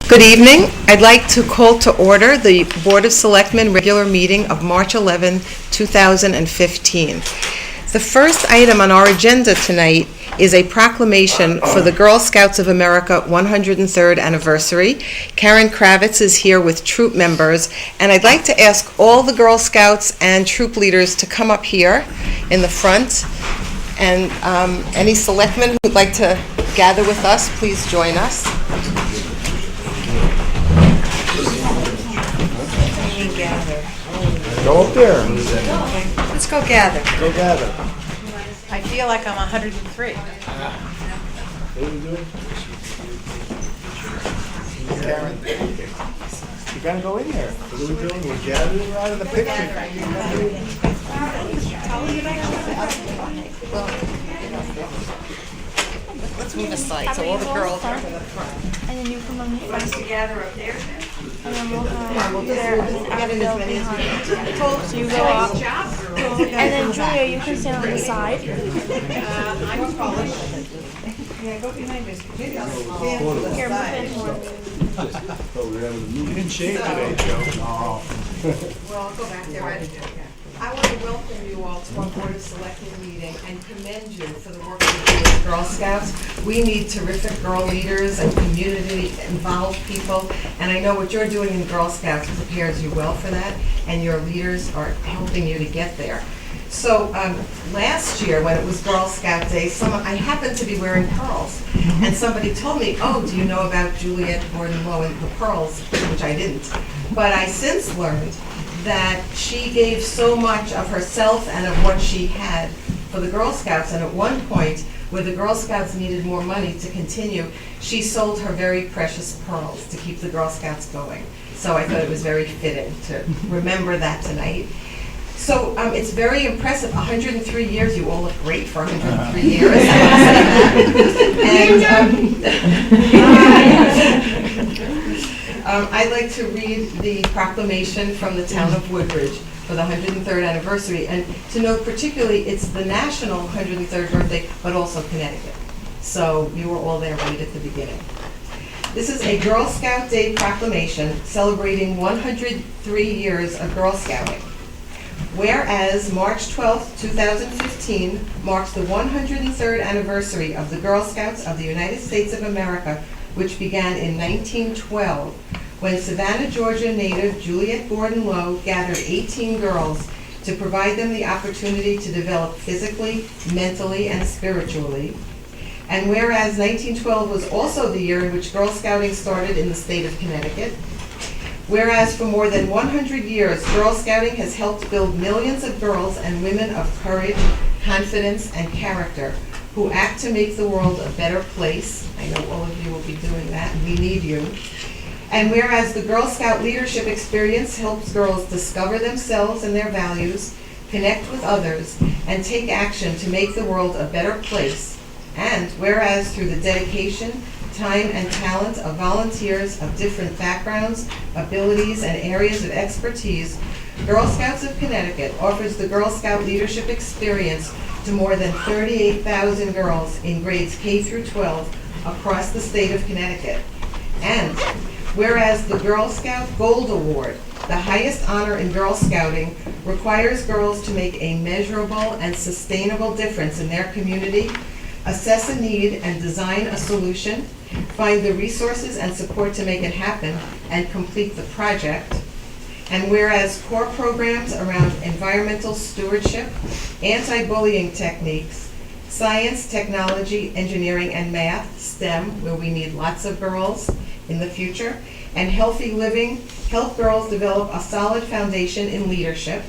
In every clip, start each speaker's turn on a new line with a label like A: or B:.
A: Good evening. I'd like to call to order the Board of Selectmen regular meeting of March 11, 2015. The first item on our agenda tonight is a proclamation for the Girl Scouts of America 103rd anniversary. Karen Kravitz is here with troop members, and I'd like to ask all the Girl Scouts and troop leaders to come up here in the front. And any selectmen who'd like to gather with us, please join us.
B: Go up there.
A: Let's go gather.
B: Go gather.
C: I feel like I'm 103.
B: What are you doing? Karen, you gotta go in here. What are we doing? We're gathering out of the picture.
A: Let's move aside so all the girls are in the front.
D: And then you come on the front.
A: Gather up there.
D: And then we'll
A: We'll
D: there. And
A: just
D: then
A: get in as
D: I'll
A: many
D: go
A: as we
D: behind.
A: can.
D: So you go up. And then Julia, you can stand on the side.
A: I'm Polish. Yeah, go behind us. Maybe I'll stand to the
D: Here,
A: side.
D: move in.
B: You didn't shave today, Joe.
A: Well, I'll go back there right again. I want to welcome you all to our Board of Selectmen meeting and commend you for the work you do with Girl Scouts. We need terrific girl leaders and community-involved people, and I know what you're doing in Girl Scouts prepares you well for that, and your leaders are helping you to get there. So last year, when it was Girl Scout Day, I happened to be wearing pearls, and somebody told me, "Oh, do you know about Juliet Gordon-Low and the pearls?" Which I didn't. But I since learned that she gave so much of herself and of what she had for the Girl Scouts, and at one point, where the Girl Scouts needed more money to continue, she sold her very precious pearls to keep the Girl Scouts going. So I thought it was very fitting to remember that tonight. So it's very impressive, 103 years, you all look great for 103 years, I want to say that. I'd like to read the proclamation from the town of Woodbridge for the 103rd anniversary, and to note particularly, it's the national 103rd birthday, but also Connecticut. So you were all there right at the beginning. This is a Girl Scout Day proclamation celebrating 103 years of Girl Scouting. Whereas March 12, 2015 marks the 103rd anniversary of the Girl Scouts of the United States of America, which began in 1912, when Savannah, Georgia native Juliet Gordon-Low gathered 18 girls to provide them the opportunity to develop physically, mentally, and spiritually. And whereas 1912 was also the year in which Girl Scouting started in the state of Connecticut. Whereas for more than 100 years, Girl Scouting has helped build millions of girls and women of courage, confidence, and character who act to make the world a better place. I know all of you will be doing that, and we need you. And whereas the Girl Scout leadership experience helps girls discover themselves and their values, connect with others, and take action to make the world a better place. And whereas through the dedication, time, and talent of volunteers of different backgrounds, abilities, and areas of expertise, Girl Scouts of Connecticut offers the Girl Scout leadership experience to more than 38,000 girls in grades K through 12 across the state of Connecticut. And whereas the Girl Scout Gold Award, the highest honor in Girl Scouting, requires girls to make a measurable and sustainable difference in their community, assess a need and design a solution, find the resources and support to make it happen, and complete the project. And whereas core programs around environmental stewardship, anti-bullying techniques, science, technology, engineering, and math, STEM, where we need lots of girls in the future, and healthy living help girls develop a solid foundation in leadership.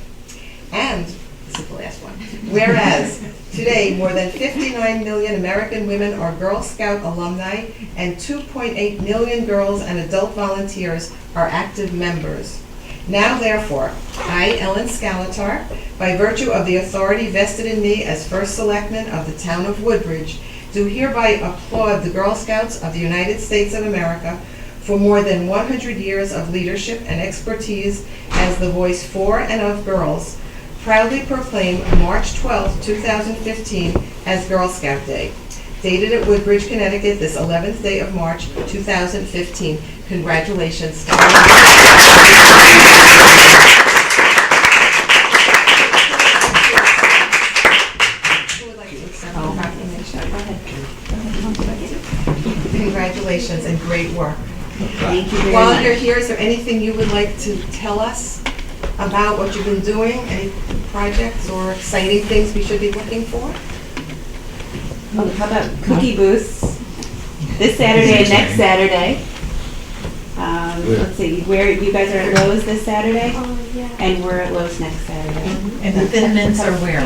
A: And, this is the last one, whereas today more than 59 million American women are Girl Scout alumni and 2.8 million girls and adult volunteers are active members. Now therefore, I, Ellen Scalatar, by virtue of the authority vested in me as First Selectman of the town of Woodbridge, do hereby applaud the Girl Scouts of the United States of America for more than 100 years of leadership and expertise as the voice for and of girls, proudly proclaim March 12, 2015 as Girl Scout Day. dated at Woodbridge, Connecticut, this 11th day of March, 2015. Congratulations. Who would like to accept the proclamation? Go ahead. Congratulations and great work.
E: Thank you very
A: While
E: much.
A: you're here, is there anything you would like to tell us about what you've been doing? Any projects or exciting things we should be looking for?
E: Oh, how about cookie booths this Saturday and next Saturday? Let's see, where, you guys are at Lowe's this Saturday?
D: Oh, yeah.
E: And we're at Lowe's next Saturday.
C: And the Thin Mints are where?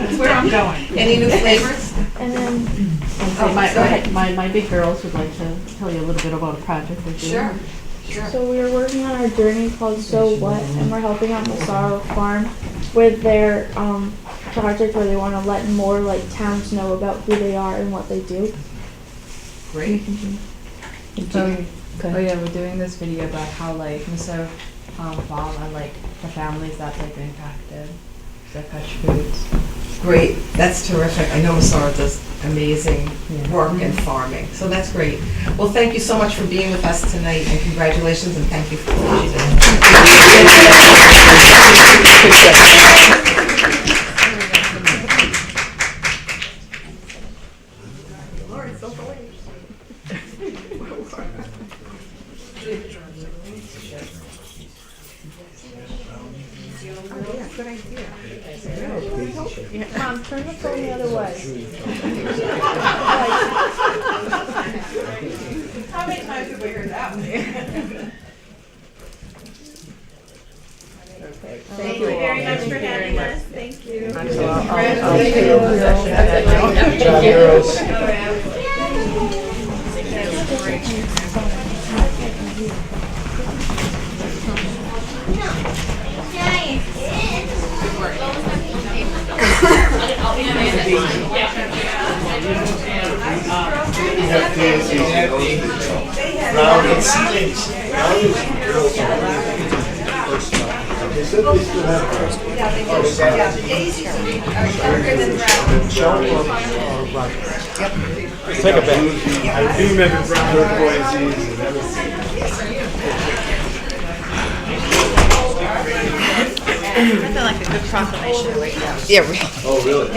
E: That's
C: where I'm going.
A: Any new flavors?
D: And then,
A: Oh,
F: My,
A: go ahead.
F: my big girls would like to tell you a little bit about a project we're doing.
A: Sure, sure.
D: so we are working on our journey called So What, and we're helping out the Sorrow Farm with their project where they want to let more like towns know about who they are and what they do.
A: Great.
F: Oh yeah, we're doing this video about how like Mr. Farm and like the families that they've impacted, their fresh foods.
A: Great, that's terrific. I know Masara does amazing work in farming, so that's great. Well, thank you so much for being with us tonight, and congratulations, and thank you for what you Good idea.
D: Mom, turn the phone the other way.
C: How many times have we heard that one?
A: Thank you
C: very much for having us. Thank you.
B: Good job, girls. Take a bet. I do remember brown turquoises and everything.
C: I feel like a good proclamation right now.
A: Yeah, really.
B: Oh, really?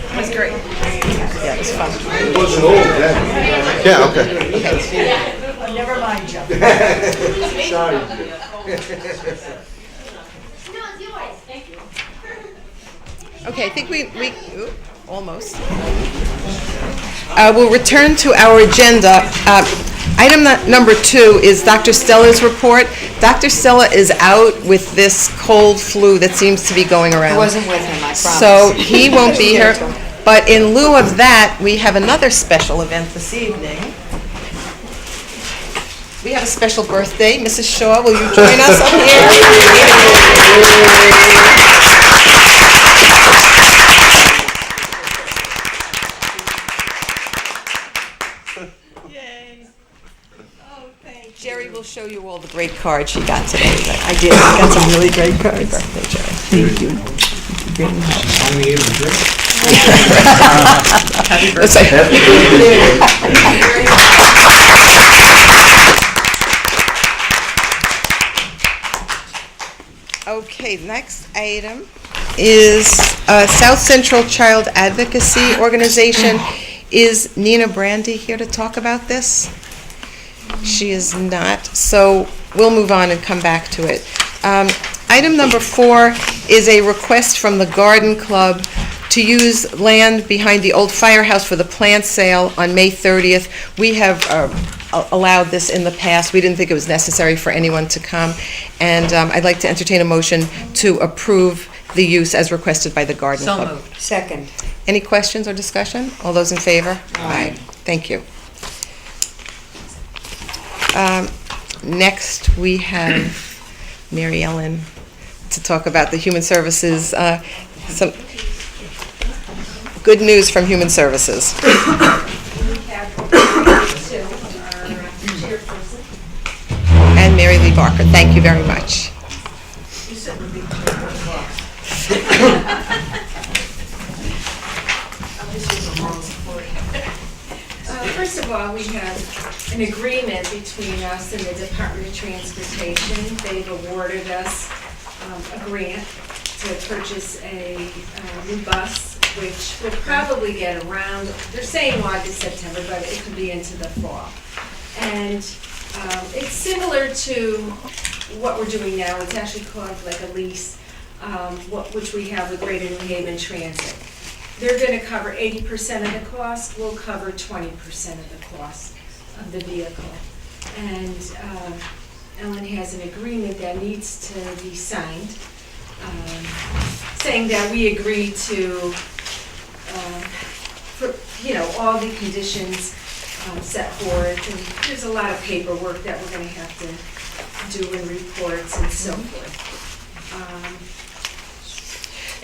C: It was great.
A: Yeah, it was fun.
B: It wasn't old then.
G: Yeah, okay.
C: Never mind, Joe.
B: Sorry.
A: Okay, I think we almost. We'll return to our agenda. Item number 2 is Dr. Stella's report. Dr. Stella is out with this cold flu that seems to be going around.
H: I wasn't with him, I promise.
A: So he won't be here. But in lieu of that, we have another special event this evening. We have a special birthday. Mrs. Shaw, will you join us up here? Yay. Oh, thanks. Jerry will show you all the great cards she got today. I did. I got some really great cards. Happy birthday, Jerry. Thank you.
B: Only able to drink.
A: Happy birthday. Okay, next item is South Central Child Advocacy Organization. Is Nina Brandy here to talk about this? She is not, so we'll move on and come back to it. Item number 4 is a request from the Garden Club to use land behind the old firehouse for the plant sale on May 30th. We have allowed this in the past. We didn't think it was necessary for anyone to come. And I'd like to entertain a motion to approve the use as requested by the Garden Club.
C: So moved.
H: Second.
A: Any questions or discussion? All those in favor? Aye. Thank you. Next, we have Mary Ellen to talk about the Human Services, some good news from Human Services. And Mary Lee Barker, thank you very much.
H: First of all, we have an agreement between us and the Department of Transportation. They've awarded us a grant to purchase a new bus, which will probably get around, they're saying August, September, but it could be into the fall. And it's similar to what we're doing now. It's actually called like a lease, which we have with Greater New Haven Transit. They're going to cover 80% of the cost. We'll cover 20% of the cost of the vehicle. And Ellen has an agreement that needs to be signed, saying that we agree to, all the conditions set forth. And there's a lot of paperwork that we're going to have to do in reports and so forth.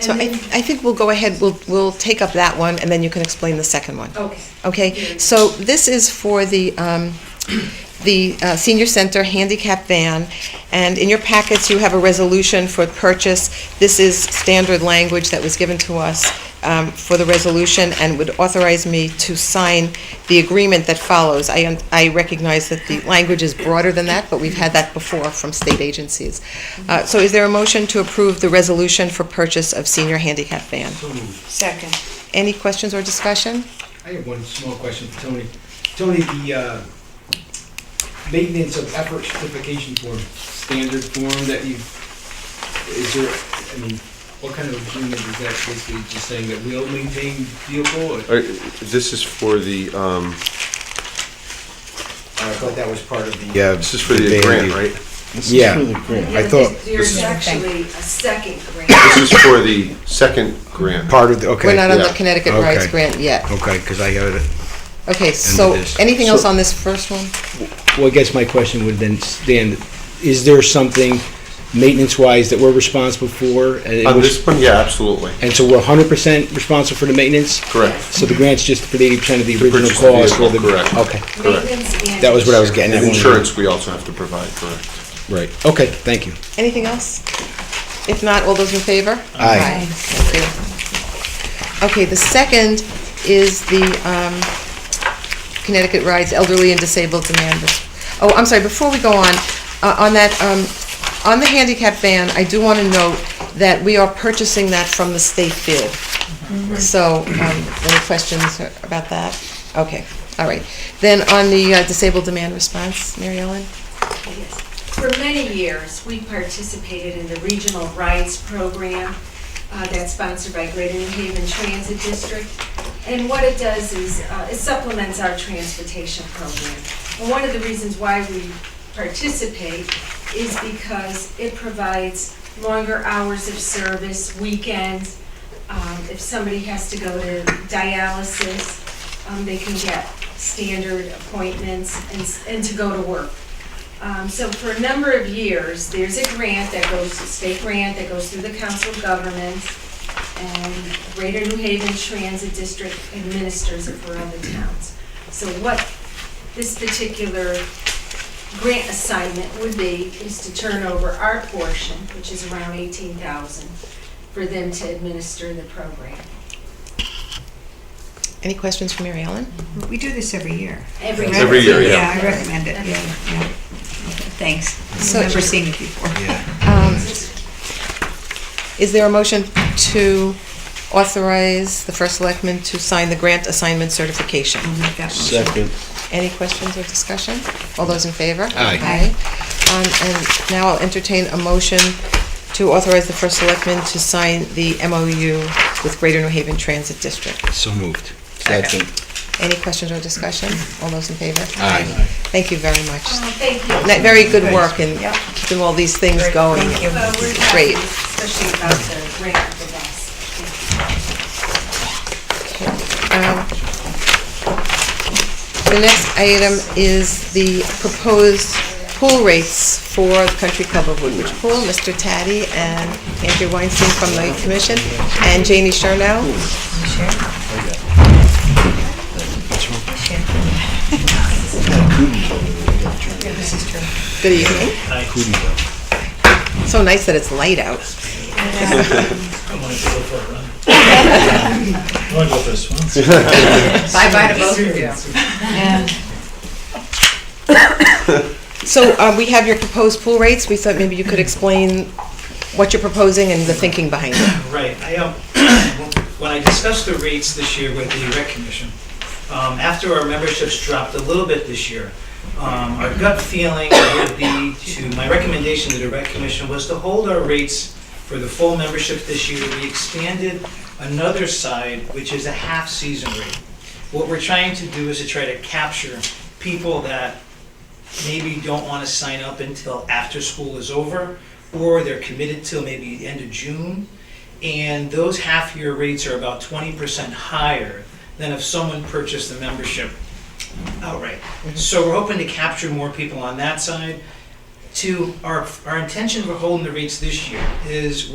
G: So I think we'll go ahead, we'll take up that one, and then you can explain the second one.
H: Okay.
G: Okay, so this is for the senior center handicap van, and in your packets you have a resolution for purchase. This is standard language that was given to us for the resolution and would authorize me to sign the agreement that follows. I recognize that the language is broader than that, but we've had that before from state agencies. So is there a motion to approve the resolution for purchase of senior handicap van?
C: Second.
G: Any questions or discussion?
I: I have one small question for Tony. Tony, the maintenance of effort certification form, standard form that what kind of agreement is that, basically just saying that we'll maintain vehicle? Or?
J: This is for the,
I: I thought that was part of the.
J: yeah, this is for the grant, right?
B: This is
I: Yeah.
B: for the grant.
I: I thought
H: There's actually a second grant.
J: This is for the second grant.
I: part of the, okay.
G: We're not on the
J: yeah.
G: Connecticut Rides
I: Okay.
G: grant yet.
I: Okay, because I heard it.
G: Okay, so
I: this.
G: anything else on this first one?
I: Well, I guess my question would then stand, is there something maintenance-wise that we're responsible for?
J: On this one, yeah, absolutely.
I: And so we're 100% responsible for the maintenance?
J: Correct.
I: So the grant's just for the 80% of the
J: To
I: original
J: purchase the
I: cost?
J: vehicle,
I: or the-
J: correct.
I: Okay,
J: Correct.
H: Maintenance and
I: that was what I was getting at.
J: And insurance we also have to provide, correct.
I: Right, okay, thank you.
G: Anything else? If not, all those in favor?
I: Aye.
G: Thank you. Okay, the second is the Connecticut Rides Elderly and Disabled Demand. Oh, I'm sorry, before we go on that, on the handicap van, I do want to note that we are purchasing that from the state bid. So, any questions about that? Okay, all right. Then on the disabled demand response, Mary Ellen?
H: Yes. For many years, we participated in the Regional Rides Program that's sponsored by Greater New Haven Transit District. And what it does is it supplements our transportation program. And one of the reasons why we participate is because it provides longer hours of service, weekends. If somebody has to go to dialysis, they can get standard appointments and to go to work. So for a number of years, there's a grant that goes, a state grant that goes through the Council of Governments, and Greater New Haven Transit District administers it for other towns. So what this particular grant assignment would be is to turn over our portion, which is around $18,000, for them to administer the program.
G: Any questions for Mary Ellen?
C: We do this every year.
H: Every
J: year, yeah.
C: Yeah, I recommend it, yeah. Thanks.
G: So-
C: I've never seen it before.
G: Is there a motion to authorize the first selectman to sign the grant assignment certification?
C: I'll make that motion.
B: Second.
G: Any questions or discussion? All those in favor?
I: Aye.
G: And now I'll entertain a motion to authorize the first selectman to sign the MOU with Greater New Haven Transit District.
I: So moved.
B: Second.
G: Any questions or discussion? All those in favor?
I: Aye.
G: Thank you very much.
H: Thank you.
G: Very good work in keeping all these things going.
C: Thank you.
H: Well, we're
G: Great.
H: happy, especially about the grant for us.
G: The next item is the proposed pool rates for the Country Club of Woodbridge Pool. Mr. Taddy and Andrew Weinstein from the commission, and Janie Chernow. Good evening. So nice that it's light out.
K: I want to go for a run. I want to go for a swim.
C: Bye-bye to both of you.
G: So we have your proposed pool rates. We thought maybe you could explain what you're proposing and the thinking behind it.
K: Right, when I discussed the rates this year with the rec commission, after our memberships dropped a little bit this year, our gut feeling would be my recommendation to the rec commission was to hold our rates for the full membership this year. We expanded another side, which is a half-season rate. What we're trying to do is to try to capture people that maybe don't want to sign up until after school is over, or they're committed till maybe the end of June. And those half-year rates are about 20% higher than if someone purchased the membership outright. So we're hoping to capture more people on that side. Our intention for holding the rates this year is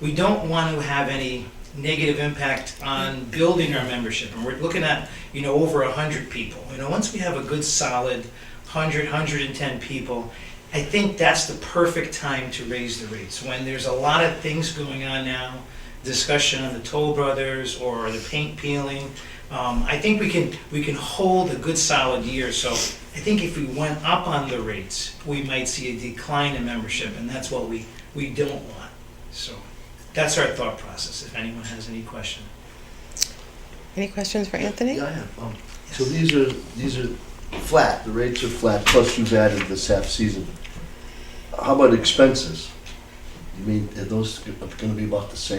K: we don't want to have any negative impact on building our membership. And we're looking at, over 100 people. Once we have a good solid 100, 110 people, I think that's the perfect time to raise the rates. When there's a lot of things going on now, discussion on the Toll Brothers or the paint peeling, I think we can hold a good solid year. So I think if we went up on the rates, we might see a decline in membership, and that's what we don't want. So that's our thought process, if anyone has any question.
G: Any questions for Anthony?
B: Yeah, I have. So these are flat, the rates are flat, plus you've added this half season. How about expenses? You mean, are those going to be about the same?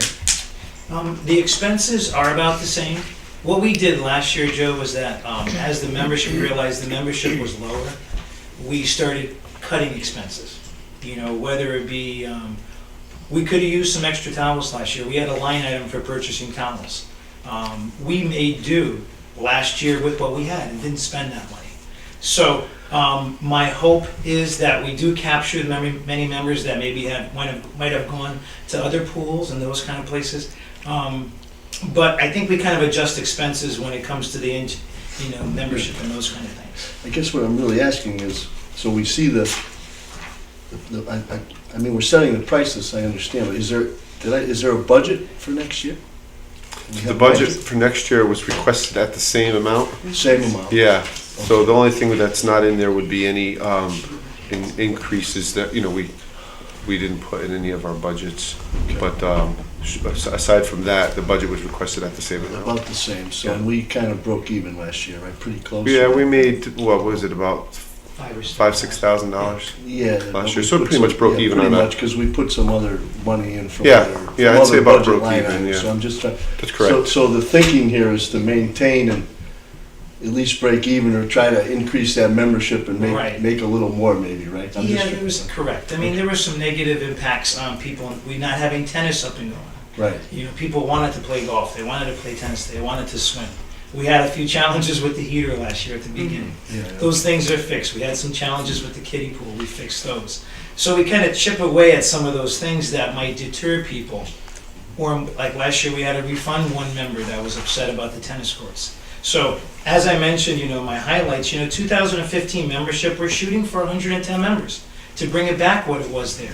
K: The expenses are about the same. What we did last year, Joe, was that as the membership realized the membership was lower, we started cutting expenses. Whether it be, we could have used some extra towels last year. We had a line item for purchasing towels. We made do last year with what we had and didn't spend that money. So my hope is that we do capture the many members that maybe might have gone to other pools and those kind of places. But I think we kind of adjust expenses when it comes to the membership and those kind of things.
B: I guess what I'm really asking is, so we see I mean, we're setting the prices, I understand, but is there a budget for next year?
J: The budget for next year was requested at the same amount.
B: Same amount?
J: Yeah, so the only thing that's not in there would be any increases that, we didn't put in any of our budgets.
B: Okay.
J: But aside from that, the budget was requested at the same amount.
B: About the same, so
J: Yeah.
B: we kind of broke even last year, right? Pretty close?
J: Yeah, we made, what was it, about $5,000-6,000
B: Yeah.
J: last year, so pretty much broke even on that.
B: because we put some other money in from
J: Yeah,
B: other
J: yeah,
B: from
J: I'd say
B: other
J: about
B: budget
J: broke
B: line
J: even,
B: items.
J: yeah.
B: So I'm just trying.
J: That's correct.
B: So the thinking here is to maintain and at least break even, or try to increase that membership and
K: Right.
B: make a little more maybe, right? I'm
K: Yeah,
B: just-
K: that was correct. I mean, there were some negative impacts on people, we not having tennis up and going.
B: Right.
K: People wanted to play golf, they wanted to play tennis, they wanted to swim. We had a few challenges with the heater last year at the beginning.
B: Yeah.
K: Those things are fixed. We had some challenges with the kiddie pool, we fixed those. So we kind of chip away at some of those things that might deter people. Or like last year, we had to refund one member that was upset about the tennis courts. So as I mentioned, my highlights, 2015 membership, we're shooting for 110 members to bring it back what it was there.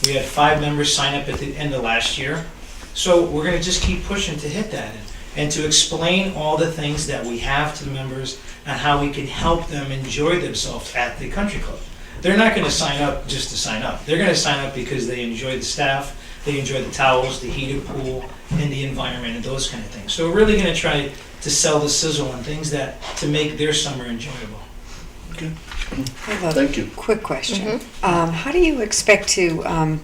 K: We had 5 members sign up at the end of last year. So we're going to just keep pushing to hit that and to explain all the things that we have to the members and how we can help them enjoy themselves at the country club. They're not going to sign up just to sign up. They're going to sign up because they enjoy the staff, they enjoy the towels, the heated pool, and the environment and those kind of things. So we're really going to try to sell the sizzle and things to make their summer enjoyable.
B: Okay.
C: I have a
B: Thank you.
C: quick question. How do you expect to,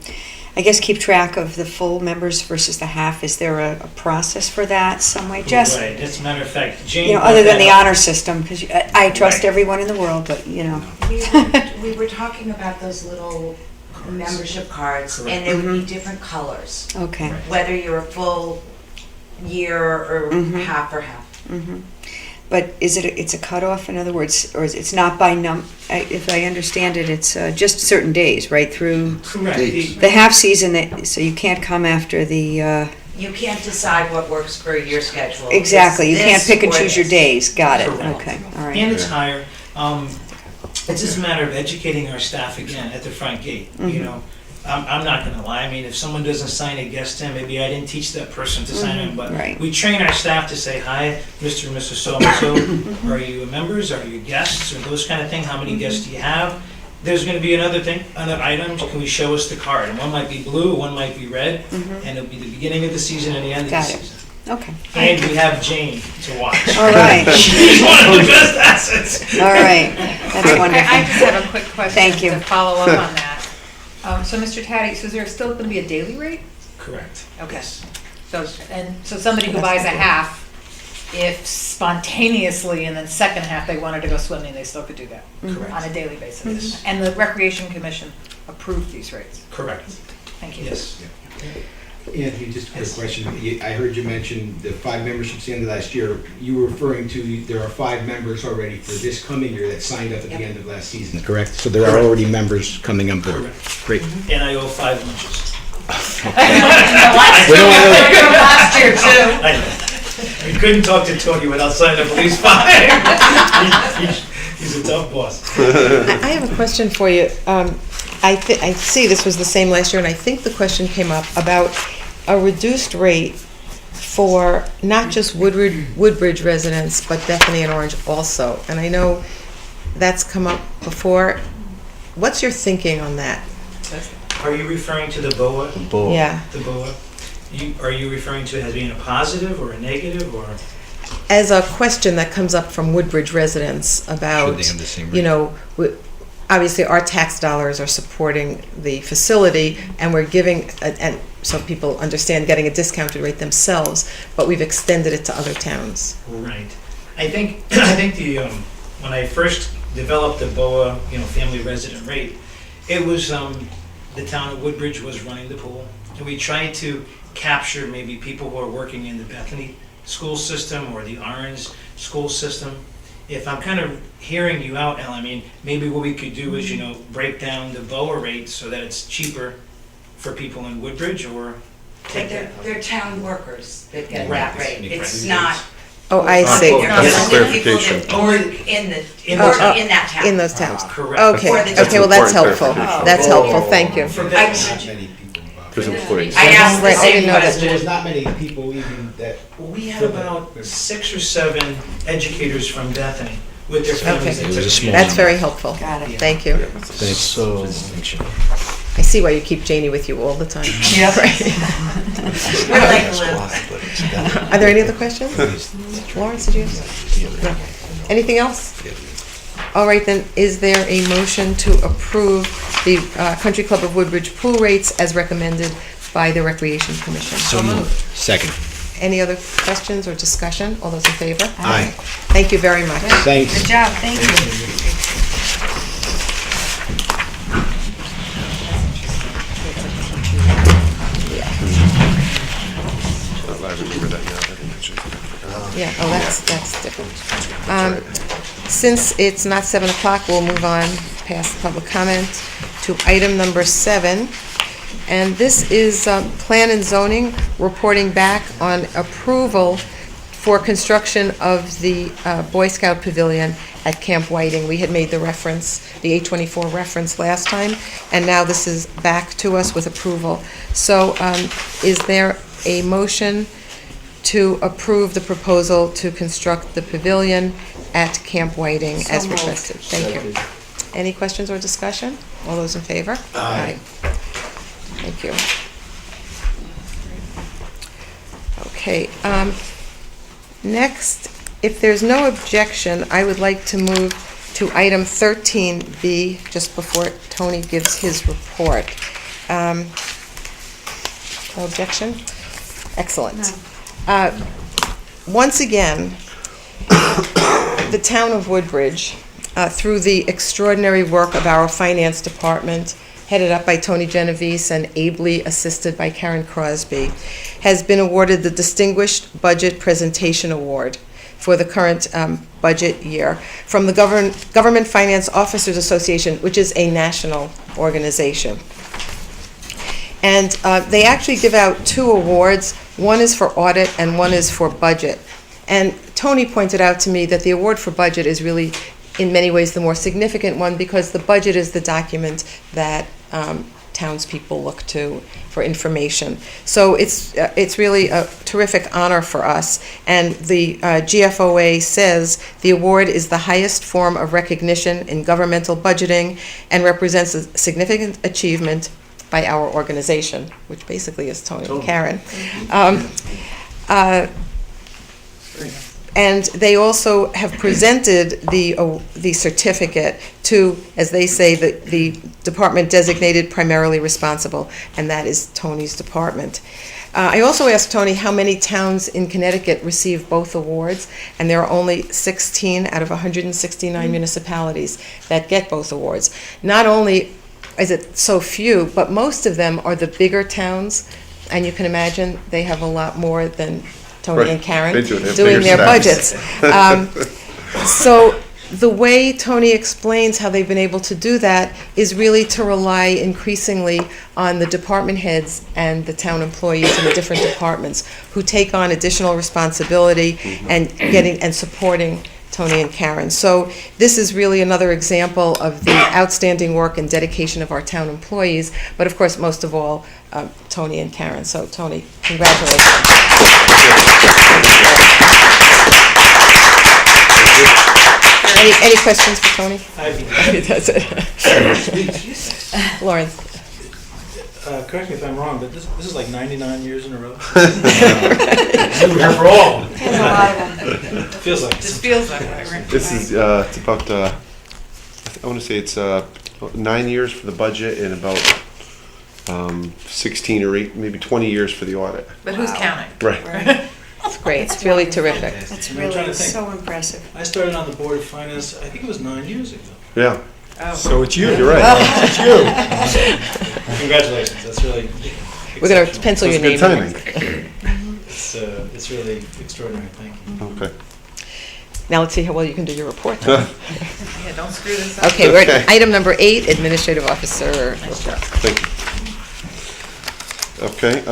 C: keep track of the full members versus the half? Is there a process for that some way? Just,
K: Right, as a matter of fact, Jane.
C: other than the
K: brought that
C: honor system, because I trust
K: Right.
C: everyone in the world, but,
L: We were talking about those little membership cards,
K: Correct.
L: and there would be different colors,
C: Okay.
K: Right.
L: whether you're a full year or
C: Mhm.
L: half or half.
C: Mhm. But it's a cutoff, in other words, or it's not by if I understand it, it's just certain days, right, through
K: Correct.
B: Dates.
C: the half season, so you can't come after the,
L: You can't decide what works for your schedule.
C: exactly, you
L: It's
C: can't
L: this
C: pick and
L: or
C: choose your
L: this.
C: days, got it,
K: Correct.
C: okay, all right.
K: And it's higher. It's just a matter of educating our staff again at the front gate.
C: Mhm.
K: I'm not gonna lie, I mean, if someone doesn't sign a guest in, maybe I didn't teach that person to sign in, but
C: Right.
K: we train our staff to say, hi, Mr. and Mrs. So-and-so, are you members, are you guests, or those kind of things, how many guests do you have? There's gonna be another thing, other items, can we show us the card? And one might be blue, one might be red, and it'll be the beginning of the season and the end of the
C: Got it.
K: season.
C: Okay.
K: And we have Jane to watch.
C: All right.
K: She's one of the best assets.
C: All right. That's wonderful.
M: I just have a quick question.
C: Thank you.
M: To follow up on that. So Mr. Taddy, so is there still going to be a daily rate?
K: Correct.
M: Okay. So somebody who buys a half, if spontaneously in the second half they wanted to go swimming, they still could do that
K: Correct.
M: on a daily basis. And the Recreation Commission approved these rates.
K: Correct.
M: Thank you.
K: Yes.
I: Anthony, just a quick question. I heard you mention the 5 memberships the end of last year. You were referring to, there are 5 members already for this coming year that signed up at the end of last season, correct? So there are
K: Correct.
I: already members coming on board.
K: Correct.
I: Great.
K: And I owe 5 lunches.
I: We don't want to-
M: Last year too.
K: I know. We couldn't talk to Tony without signing up at least 5. He's a tough boss.
G: I have a question for you. I see this was the same last year, and I think the question came up about a reduced rate for not just Woodbridge residents, but Bethany and Orange also. And I know that's come up before. What's your thinking on that?
K: Are you referring to the BOA?
G: Yeah.
K: The BOA? Are you referring to it as being a positive or a negative or?
G: As a question that comes up from Woodbridge residents about,
I: Should they have the same
G: you know, obviously our tax dollars are supporting the facility, and we're giving, and so people understand, getting a discounted rate themselves, but we've extended it to other towns.
K: Right. I think the when I first developed the BOA, family resident rate, it was the town of Woodbridge was running the pool, and we tried to capture maybe people who are working in the Bethany school system or the Orange school system. If I'm kind of hearing you out, Ellen, I mean, maybe what we could do is, break down the BOA rate so that it's cheaper for people in Woodbridge, or take that.
L: They're town workers that get
K: Right.
L: that rate. It's
K: Right.
L: not.
G: Oh, I see.
L: They're
J: Yes,
L: only people
J: clarification.
L: that work in that town.
G: In those towns.
K: Correct.
G: Okay,
L: For the-
G: okay, well, that's
J: Important
G: helpful.
J: clarification.
G: That's helpful, thank you.
K: For
L: I-
K: Bethany.
I: Not many people involved.
J: There's employees.
L: I asked the
G: Right, I
L: same
G: didn't know that.
L: question.
I: There's not many people even that.
K: Well, we had about 6 or 7 educators from Bethany with their families.
G: Okay.
K: that took advantage.
G: That's very helpful.
C: Got it.
G: Thank you.
B: So,
G: I see why you keep Janie with you all the time.
L: Yeah. We're like Liv.
G: Are there any other questions? Lawrence, did you have? No. Anything else? All right, then, is there a motion to approve the Country Club of Woodbridge pool rates as recommended by the Recreation Commission?
I: So moved. Second.
G: Any other questions or discussion? All those in favor?
I: Aye.
G: Thank you very much.
I: Thanks.
C: Good job, thank you.
J: I remember that now. I didn't actually think I forgot.
G: Yeah, oh, that's different. Since it's not 7 o'clock, we'll move on past public comment to item number 7. And this is Plan and Zoning reporting back on approval for construction of the Boy Scout Pavilion at Camp Whiting. We had made the reference, the 824 reference last time, and now this is back to us with approval. So is there a motion to approve the proposal to construct the pavilion at Camp Whiting as requested? Thank you. Any questions or discussion? All those in favor? Aye. Thank you. Okay, next, if there's no objection, I would like to move to item 13B, just before Tony gives his report. No objection? Excellent. Once again, the town of Woodbridge, through the extraordinary work of our finance department, headed up by Tony Genovese and ably assisted by Karen Crosby, has been awarded the Distinguished Budget Presentation Award for the current budget year from the Government Finance Officers Association, which is a national organization. And they actually give out 2 awards. One is for audit and one is for budget. And Tony pointed out to me that the award for budget is really, in many ways, the more significant one, because the budget is the document that townspeople look to for information. So it's really a terrific honor for us. And the GFOA says the award is the highest form of recognition in governmental budgeting and represents a significant achievement by our organization, which basically is Tony and Karen. And they also have presented the certificate to, as they say, the department designated primarily responsible, and that is Tony's department. I also asked Tony how many towns in Connecticut receive both awards, and there are only 16 out of 169 municipalities that get both awards. Not only is it so few, but most of them are the bigger towns, and you can imagine they have a lot more than Tony and Karen doing their budgets. So the way Tony explains how they've been able to do that is really to rely increasingly on the department heads and the town employees in the different departments who take on additional responsibility and supporting Tony and Karen. So this is really another example of the outstanding work and dedication of our town employees, but of course, most of all, Tony and Karen. So Tony, congratulations. Any questions for Tony? That's it. Lawrence.
K: Correct me if I'm wrong, but this is like 99 years in a row.
I: For all.
K: Feels like
M: Just feels like it, right?
J: This is, it's about, I want to say it's 9 years for the budget and about 16 or 8, maybe 20 years for the audit.
M: But who's counting?
J: Right.
G: It's great. It's really terrific.
C: That's
K: I'm trying to
C: really
K: think.
C: so impressive.
K: I started on the Board of Finance, I think it was 9 years ago.
J: Yeah.
M: Oh.
I: So it's you.
J: You're right.
I: It's you.
K: Congratulations, that's really
G: We're going to
K: exceptional.
G: pencil your name
J: Good
G: in.
J: timing.
K: It's really extraordinary, thank you.
J: Okay.
G: Now let's see how well you can do your report. Then.
M: Yeah, don't screw this up.
G: Okay, we're at item number 8, Administrative Officer.
J: Thank you. Okay,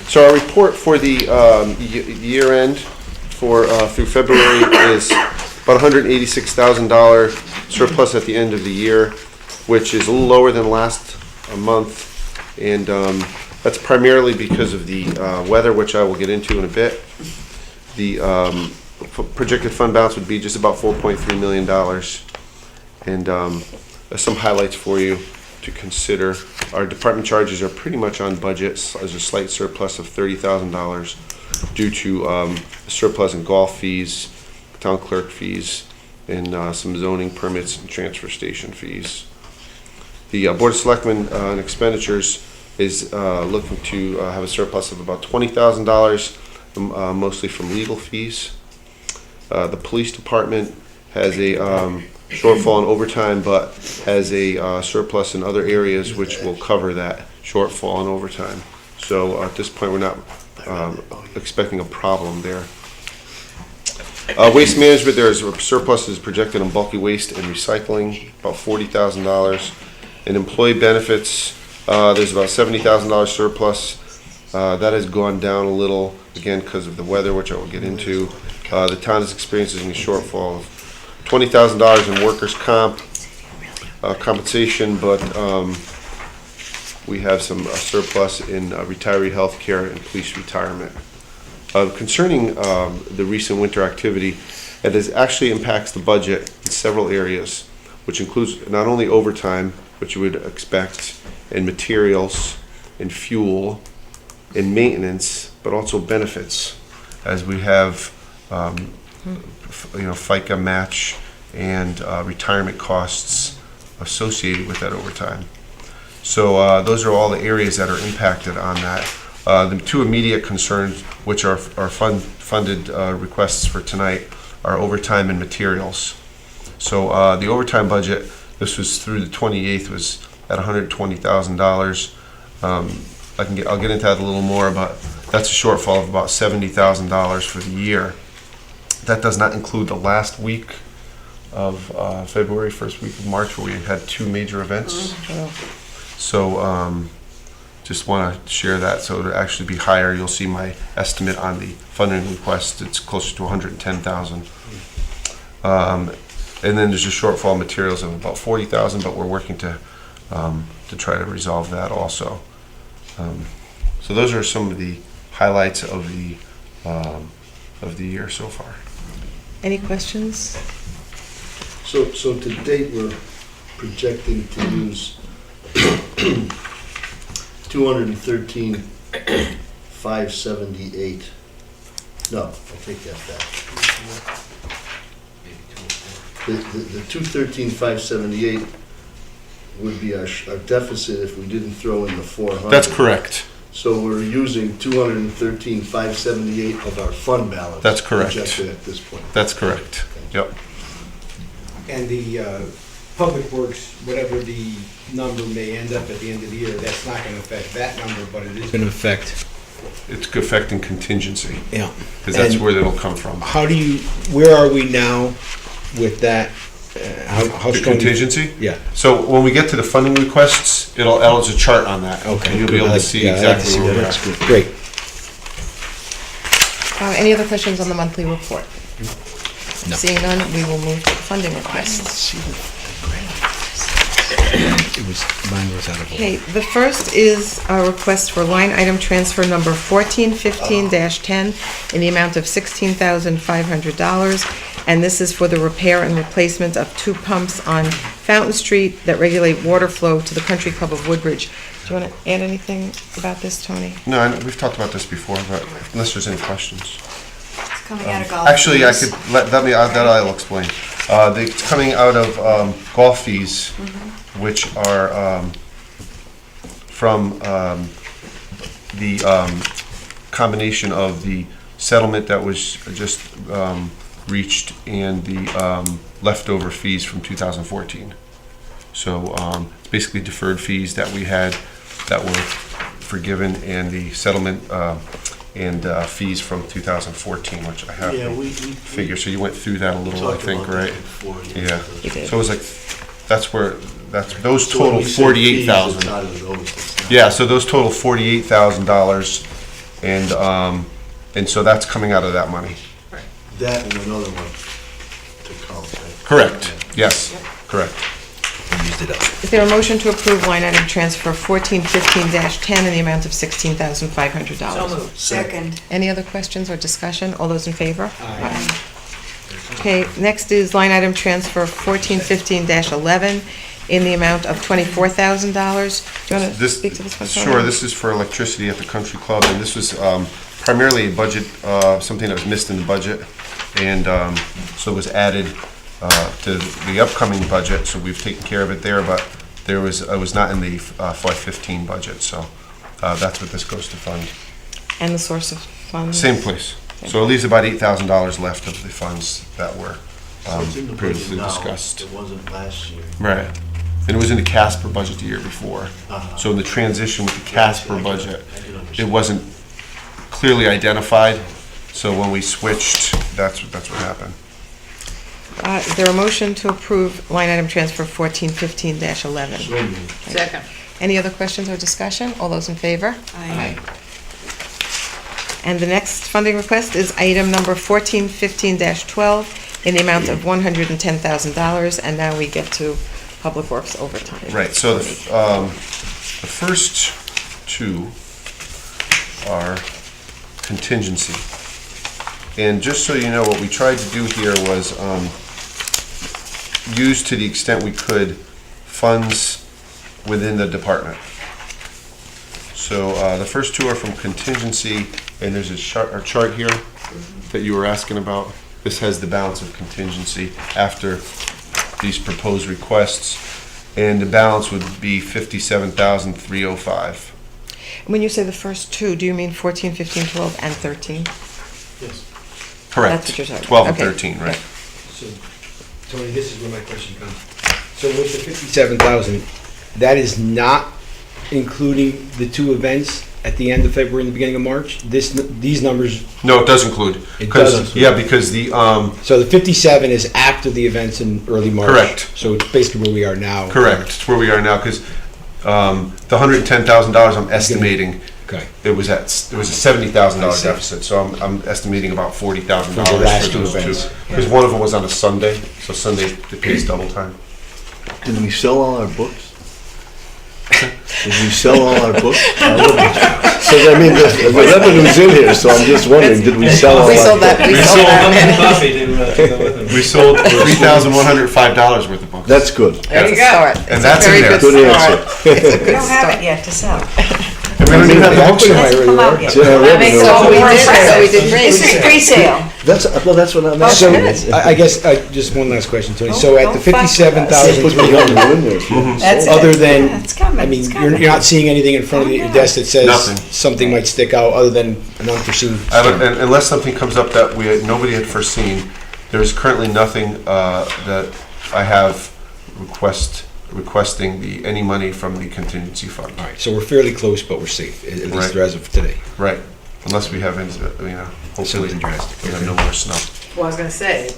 J: so our report for the year end through February is about $186,000 surplus at the end of the year, which is a little lower than last month, and that's primarily because of the weather, which I will get into in a bit. The projected fund balance would be just about $4.3 million, and some highlights for you to consider. Our department charges are pretty much on budget. There's a slight surplus of $30,000 due to a surplus in golf fees, town clerk fees, and some zoning permits and transfer station fees. The Board of Selectmen and expenditures is looking to have a surplus of about $20,000, mostly from legal fees. The police department has a shortfall in overtime, but has a surplus in other areas which will cover that shortfall in overtime. So at this point, we're not expecting a problem there. Waste management, there's a surplus is projected on bulky waste and recycling, about $40,000. In employee benefits, there's about $70,000 surplus. That has gone down a little, again, because of the weather, which I will get into. The town is experiencing a shortfall of $20,000 in workers' compensation, but we have some surplus in retiree health care and police retirement. Concerning the recent winter activity, it actually impacts the budget in several areas, which includes not only overtime, which you would expect, in materials, in fuel, in maintenance, but also benefits, as we have FICA match and retirement costs associated with that overtime. So those are all the areas that are impacted on that. The two immediate concerns, which are funded requests for tonight, are overtime and materials. So the overtime budget, this was through the 28th, was at $120,000. I'll get into that a little more, but that's a shortfall of about $70,000 for the year. That does not include the last week of February, first week of March, where we had two major events. So just want to share that. So it'll actually be higher. You'll see my estimate on the funding request. It's closer to $110,000. And then there's a shortfall of materials of about $40,000, but we're working to to try to resolve that also. So those are some of the highlights of the year so far.
G: Any questions?
B: So to date, we're projecting to use 213,578. No, I take that back. The 213,578 would be our deficit if we didn't throw in the 400.
J: That's correct.
B: So we're using 213,578 of our fund balance.
J: That's correct.
B: Projected at this point.
J: That's correct. Yep.
I: And the Public Works, whatever the number may end up at the end of the year, that's not going to affect that number, but it is going to affect.
J: It's affecting contingency.
I: Yeah.
J: Because that's
I: And
J: where it'll come from.
I: Where are we now with that? How
J: The
I: strong?
J: contingency?
I: Yeah.
J: So when we get to the funding requests, it'll add a chart on that.
I: Okay.
J: And you'll be able to see exactly where we're at.
I: Great.
G: Any other questions on the monthly report?
I: No.
G: Seeing none, we will move to the funding requests.
I: Mine was out of order.
G: Okay, the first is a request for line item transfer number 1415-10 in the amount of $16,500. And this is for the repair and replacement of 2 pumps on Fountain Street that regulate water flow to the Country Club of Woodbridge. Do you want to add anything about this, Tony?
J: No, I know, we've talked about this before, but unless there's any questions.
C: It's coming out of golf.
J: Actually, I
C: fees.
J: could, that I'll explain. It's coming out of golf fees, which are from the combination of the settlement that was just reached and the leftover fees from 2014. So it's basically deferred fees that we had that were forgiven, and the settlement and fees from 2014, which I have
B: Yeah,
J: to
B: we
J: figure. So you went through that a little, I
B: talked
J: think,
B: about that
J: right?
B: before,
J: Yeah.
G: You did.
J: So it was like, those
B: So when
J: total
B: we say fees, it's
J: $48,000.
B: out of those, it's not-
J: Yeah, so those total $48,000, and so that's coming out of that money.
B: That and another one to come, right?
J: Correct. Yes, correct.
G: Is there a motion to approve line item transfer 1415-10 in the amount of $16,500?
M: So moved.
C: Second.
G: Any other questions or discussion? All those in favor?
I: Aye.
G: Okay, next is line item transfer 1415-11 in the amount of $24,000. Do you want to speak to this one? Tony?
J: Sure, this is for electricity at the country club, and this was primarily a budget, something that was missed in the budget, and so it was added to the upcoming budget, so we've taken care of it there, but it was not in the FY15 budget, so that's what this goes to fund.
G: And the source of funds?
J: Same place. So it leaves about $8,000 left of the funds that were
B: So it's in the budget
J: previously
B: now.
J: discussed.
B: It wasn't last year.
J: Right. And it was in the Casper budget the year before.
B: Uh-huh.
J: So in the transition with the Casper budget,
B: I can
J: it
B: understand.
J: wasn't clearly identified. So when we switched, that's what happened.
G: Is there a motion to approve line item transfer 1415-11?
B: So moved.
M: Second.
G: Any other questions or discussion? All those in favor?
C: Aye.
G: And the next funding request is item number 1415-12 in the amount of $110,000, and now we get to Public Works overtime.
J: Right, so the first two are contingency. And just so you know, what we tried to do here was use, to the extent we could, funds within the department. So the first two are from contingency, and there's a chart here that you were asking about. This has the balance of contingency after these proposed requests, and the balance would be $57,305.
G: When you say the first two, do you mean 14, 15, 12, and 13?
B: Yes.
J: Correct.
G: That's what you're talking
J: 12 and
G: about.
J: 13, right.
I: So, Tony, this is where my question comes. So with the 57,000, that is not including the two events at the end of February and the beginning of March? These numbers,
J: No, it does include.
I: It does include.
J: Yeah, because the,
I: so the 57 is after the events in early March?
J: Correct.
I: So it's basically where we are now?
J: correct, it's where we are now, because the $110,000 I'm estimating,
I: Okay.
J: it was a $70,000
I: I see.
J: deficit, so I'm estimating about $40,000
I: For the last two
J: those two.
I: events.
J: Because one of them was on a Sunday, so Sunday it pays double time.
B: Did we sell all our books? Did we sell all our books? So, I mean, the revenue's in here, so I'm just wondering, did we sell all our books?
G: We sold that
K: coffee to go with them.
J: We sold $3,105 worth of books.
B: That's good.
C: There you go.
G: Start.
J: And
G: It's
J: that's
G: a very
J: in there.
G: good
B: Good
G: start.
B: answer.
G: It's a
C: We
G: good
C: don't have
G: start.
C: it yet to sell.
J: And we don't even have the books in
C: Hasn't come out yet.
B: Yeah, revenue.
G: So we
C: More
G: did, so we
C: impressive.
G: did great.
C: This is pre-sale.
B: That's what I'm
I: So,
B: asking.
I: I guess, just one last question, Tony. So at the
C: Don't fuss with us.
B: Put the
I: 57,300,
B: revenue in there. if you
C: That's
B: sold.
C: it.
I: other than,
C: Yeah, it's coming,
I: I mean,
C: it's
I: you're
C: coming.
I: not seeing anything in front of
C: Oh,
I: your
C: no.
I: desk that says
J: Nothing.
I: something might stick out other than an unforeseen.
J: Unless something comes up that nobody had foreseen, there's currently nothing that I have requesting any money from the contingency fund.
I: All right, so we're fairly close, but we're safe, at least
J: Right.
I: as of today.
J: Right, unless we have, hopefully,
I: Something drastic.
J: we have no more snow.
M: Well, I was gonna say,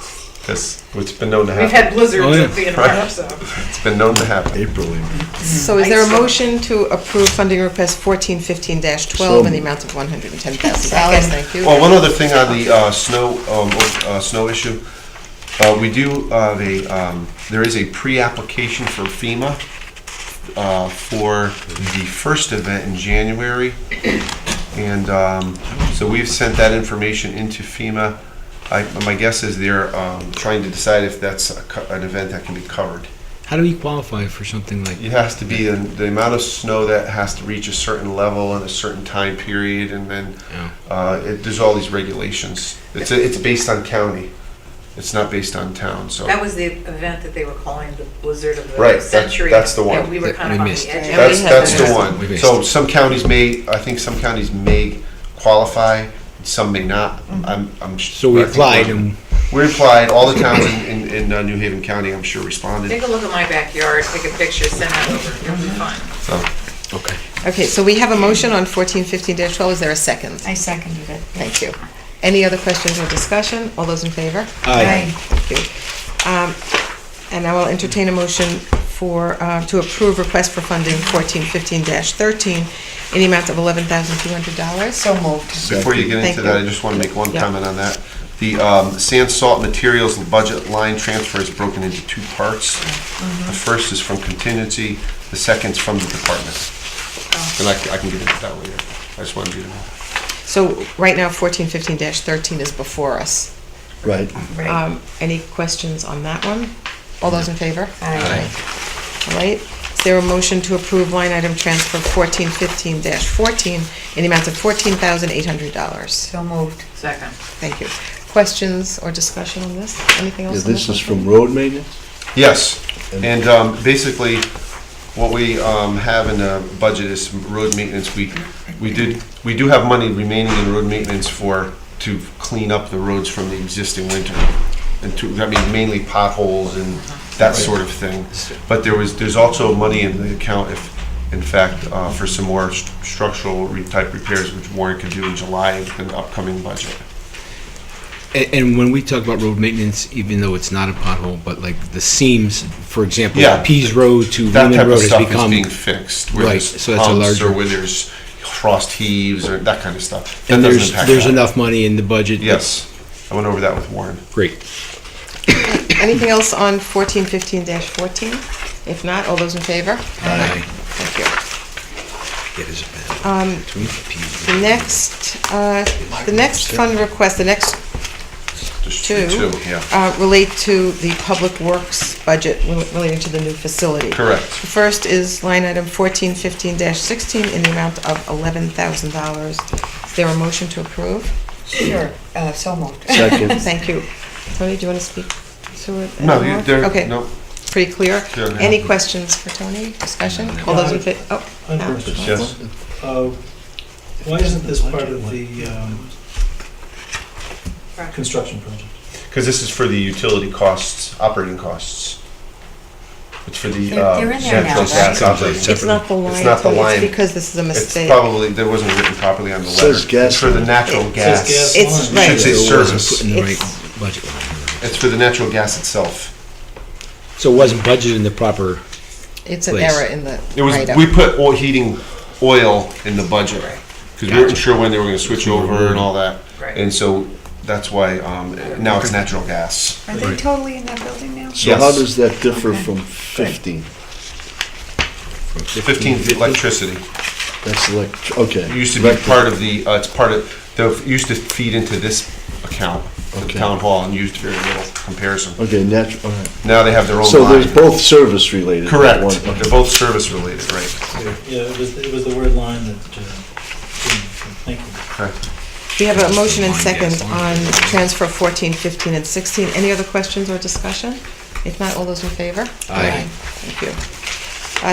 J: Because it's been known to
M: we've
J: happen.
M: had blizzards
I: Oh, yeah.
M: at the end of
J: Right.
M: March, so.
J: It's been known to happen.
B: April.
G: So is there a motion to approve funding request 1415-12 in the amount of $110,000? Thank you.
J: Well, one other thing on the snow issue. We do have there is a pre-application for FEMA for the first event in January. And so we've sent that information into FEMA. My guess is they're trying to decide if that's an event that can be covered.
I: How do we qualify for something like?
J: It has to be the amount of snow that has to reach a certain level in a certain time period, and then there's all these regulations. It's based on county. It's not based on town, so.
M: That was the event that they were calling the blizzard of
J: Right,
M: the century.
J: that's the one.
M: And we were kind of
I: We
M: on
I: missed.
M: the edge of
G: Yeah,
M: it.
G: we had
J: That's
G: that.
J: the
I: We
J: one.
I: missed.
J: So some counties may qualify, some may not.
I: So we applied and
J: We applied, all the towns in New Haven County, I'm sure, responded,
M: Take a look at my backyard, take a picture, send that over, you'll be fine.
J: so.
I: okay.
G: Okay, so we have a motion on 1415-12. Is there a second?
C: I seconded it.
G: Thank you. Any other questions or discussion? All those in favor?
I: Aye.
G: Thank you. And I will entertain a motion to approve request for funding 1415-13 in the amount of $11,200.
C: So moved.
J: Before you get
G: Thank
J: into that,
G: you.
J: I just want to make one
G: Yeah.
J: comment on that. The sand, salt, materials budget line transfer is broken into two parts. The first is from contingency, the second's from the department. And I can get into that later. I just wanted you to know.
G: So right now, 1415-13 is before us.
B: Right.
G: Any questions on that one? All those in favor?
C: Aye.
G: All right. Is there a motion to approve line item transfer 1415-14 in the amount of $14,800?
C: So moved.
M: Second.
G: Thank you. Questions or discussion on this? Anything
B: Yeah,
G: else? on
B: this is
G: one?
B: from road maintenance?
J: Yes, and basically, what we have in the budget is some road maintenance. We do have money remaining in road maintenance to clean up the roads from the existing winter. And mainly potholes and that sort of thing. But there's also money in the account in fact, for some more structural type repairs, which Warren can do in July in the upcoming budget.
I: And when we talk about road maintenance, even though it's not a pothole, but like the seams, for example,
J: Yeah.
I: Pease Road to
J: That
I: Wheeling
J: type
I: Road
J: of
I: has
J: stuff is
I: become.
J: being fixed. Where
I: Right,
J: there's
I: so that's a
J: humps
I: larger-
J: or where there's frost heaves or that kind of stuff. That
I: And
J: doesn't
I: there's
J: impact
I: there's
J: that.
I: enough money in the budget.
J: Yes, I went over that with Warren.
I: Great.
G: Anything else on 1415-14? If not, all those in favor?
I: Aye.
G: Thank you.
I: It is a bad. Between Pease
G: The next fund request, the next
J: Just
G: two,
J: yeah.
G: relate to the Public Works budget relating to the new facility.
J: Correct.
G: The first is line item 1415-16 in the amount of $11,000. Is there a motion to approve?
C: Sure, so moved.
B: Second.
G: Thank you. Tony, do you want to speak to it?
J: No,
G: anymore?
J: they're,
G: Okay,
J: no.
G: pretty clear.
J: Yeah.
G: Any questions for Tony? Discussion? All those in favor? Oh,
N: One
G: Al?
N: question.
J: Yes.
N: Why isn't this part of the construction project?
J: Because this is for the utility costs, operating costs. It's for the
C: They're in there
J: natural
C: now,
J: gas
I: right?
J: operating.
G: It's not the line,
J: It's not the
G: Tony,
J: line.
G: it's because this is a
J: It's
G: mistake.
J: probably, that wasn't written properly on the
B: It
J: letter.
B: says gas
J: It's for the
B: line.
J: natural
N: It
J: gas.
N: says gas
G: It's
N: line.
G: right.
J: Should say
I: So it wasn't
J: service.
I: put in the right
G: It's-
I: budget line.
J: It's for the natural gas itself.
I: So it wasn't budgeted in the proper.
G: It's an
I: Please.
G: error in the
J: It was,
G: write-up.
J: we put heating oil in the budget. Because we weren't sure when they were gonna switch over and all that.
M: Right.
J: And so that's why, now it's natural gas.
C: Are they totally in that building now?
B: So
J: Yes.
B: how does that differ
C: Okay.
B: from 15?
J: 15 electricity.
B: That's okay.
J: It used to be part of the, it used to feed into this account, the
B: Okay.
J: town hall, and used very little comparison.
B: Okay, all right.
J: Now they have their own
B: So
J: line.
B: there's both service related?
J: Correct.
B: One-
J: They're both service related, right?
N: Yeah, it was the word line that, thank you.
J: Correct.
G: We have a motion and second on transfer 14, 15, and 16. Any other questions or discussion? If not, all those in favor?
I: Aye.
G: Thank you.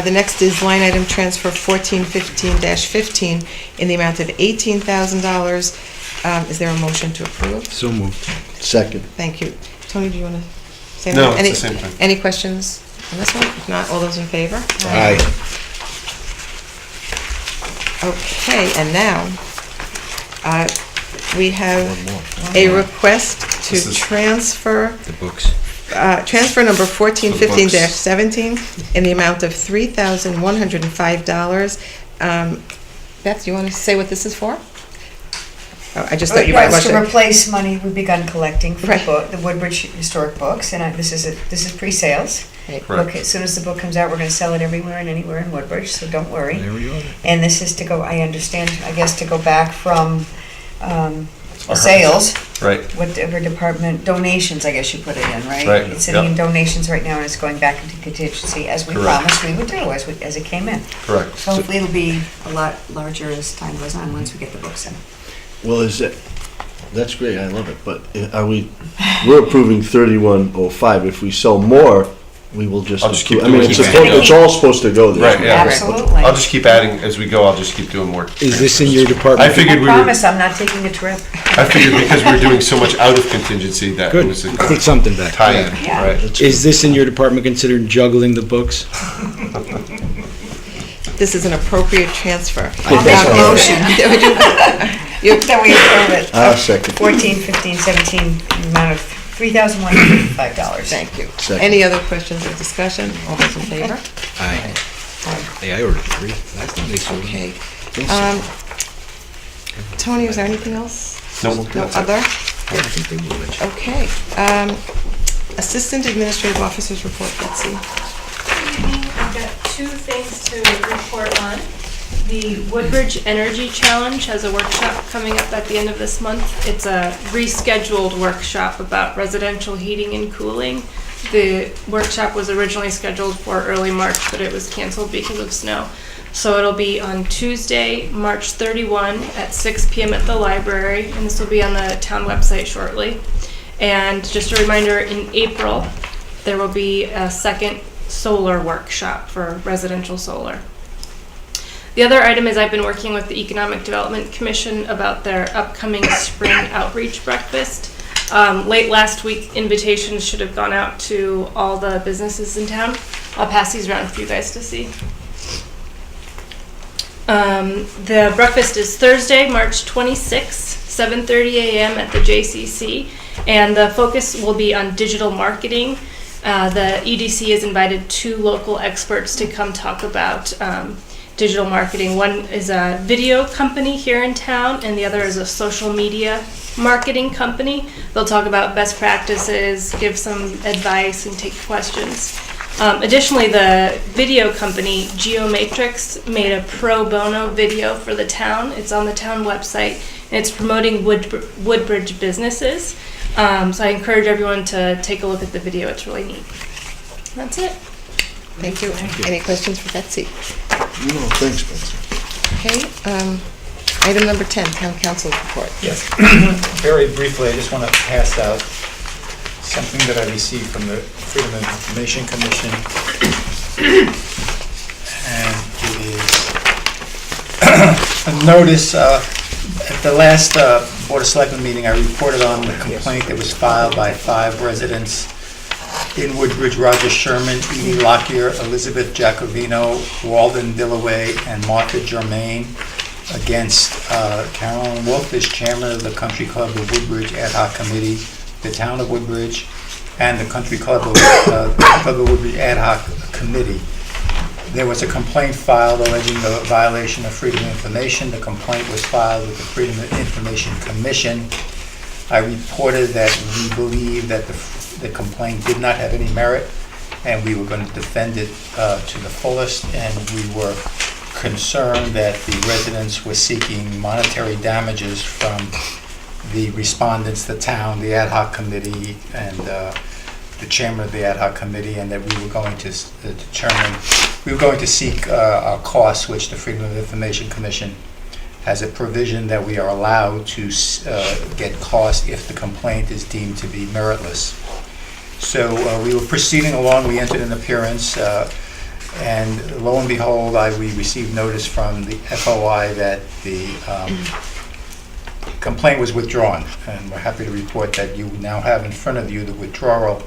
G: The next is line item transfer 1415-15 in the amount of $18,000. Is there a motion to approve?
I: So moved.
B: Second.
G: Thank you. Tony, do you want to say
J: No,
G: anything?
J: it's the same thing.
G: Any questions on this one? If not, all those in favor?
I: Aye.
G: Okay, and now, we have a request to
J: This is-
G: transfer,
I: The books.
G: transfer number 1415-17 in the amount of $3,105. Beth, do you want to say what this is for? Oh, I just thought you might
C: It's
G: want
C: to
G: to.
C: replace money we've begun collecting for
G: Right.
C: the Woodbridge historic books, and this is pre-sales.
G: Right.
J: Correct.
C: Okay, as soon as the book comes out, we're gonna sell it everywhere and anywhere in Woodbridge, so don't worry.
I: There we go.
C: And this is to go, I understand, I guess, to go back from sales,
J: Right.
C: whatever department, donations, I guess you put it in, right?
J: Right,
C: It's sitting in
J: yep.
C: donations right now, and it's going back into contingency, as we
J: Correct.
C: promised we would do, as it came in.
J: Correct.
C: So hopefully it'll be a lot larger as time goes on, once we get the books in.
B: Well, that's great, I love it, but we're approving 3105. If we sell more, we will just
J: I'll just keep
B: approve. I mean,
J: doing
B: it's all supposed to go there.
J: Right, yeah.
C: Absolutely.
J: I'll just keep adding, as we go, I'll just keep doing more.
I: Is this in your
J: I
I: department?
J: figured
C: I
J: we were,
C: promise I'm not taking a trip.
J: I figured because we were doing so much out of contingency that it
I: Good.
J: was a
I: Put something back.
J: tie-in,
C: Yeah.
J: right?
I: Is this in your department considered juggling the books?
G: This is an appropriate transfer.
C: I'll make a motion
G: You-
C: that we approve it.
B: I'll second.
C: 14, 15, 17, in the amount of $3,105.
G: Thank you.
B: Second.
G: Any other questions or discussion? All those in favor?
I: Aye. Hey, I ordered 3. Last time they sold.
G: Okay. Tony, is there anything else?
J: No,
G: No
J: that's it.
G: other?
I: I think they will let you.
G: Okay. Assistant Administrative Officer's report, Betsy.
O: I've got two things to report on. The Woodbridge Energy Challenge has a workshop coming up at the end of this month. It's a rescheduled workshop about residential heating and cooling. The workshop was originally scheduled for early March, but it was canceled because of snow. So it'll be on Tuesday, March 31 at 6 p.m. at the library, and this will be on the town website shortly. And just a reminder, in April, there will be a second solar workshop for residential solar. The other item is I've been working with the Economic Development Commission about their upcoming spring outreach breakfast. Late last week, invitations should have gone out to all the businesses in town. I'll pass these around for you guys to see. The breakfast is Thursday, March 26th, 7:30 a.m. at the JCC, and the focus will be on digital marketing. The EDC has invited 2 local experts to come talk about digital marketing. One is a video company here in town, and the other is a social media marketing company. They'll talk about best practices, give some advice, and take questions. Additionally, the video company Geomatrix made a pro bono video for the town. It's on the town website, and it's promoting Woodbridge businesses. So I encourage everyone to take a look at the video. It's really neat. That's it.
G: Thank you. Any questions for Betsy?
B: No, thanks, Betsy.
G: Okay. Item number 10, Town Council report.
P: Yes. Very briefly, I just want to pass out something that I received from the Freedom of Information Commission. And it is a notice. At the last Board of Selectmen meeting, I reported on the complaint that was filed by 5 residents in Woodbridge: Roger Sherman, Edie Lockyer, Elizabeth Jacovino, Walden Dillaway, and Martha Germain, against Carolyn Wolf as chairman of the Country Club of Woodbridge Ad Hoc Committee, the Town of Woodbridge, and the Country Club of Woodbridge Ad Hoc Committee. There was a complaint filed alleging the violation of freedom of information. The complaint was filed with the Freedom of Information Commission. I reported that we believe that the complaint did not have any merit, and we were going to defend it to the fullest, and we were concerned that the residents were seeking monetary damages from the respondents, the town, the ad hoc committee, and the chairman of the ad hoc committee, and that we were going to seek our costs, which the Freedom of Information Commission has a provision that we are allowed to get costs if the complaint is deemed to be meritless. So we were proceeding along, we entered an appearance, and lo and behold, we received notice from the FOI that the complaint was withdrawn, and we're happy to report that you now have in front of you the withdrawal.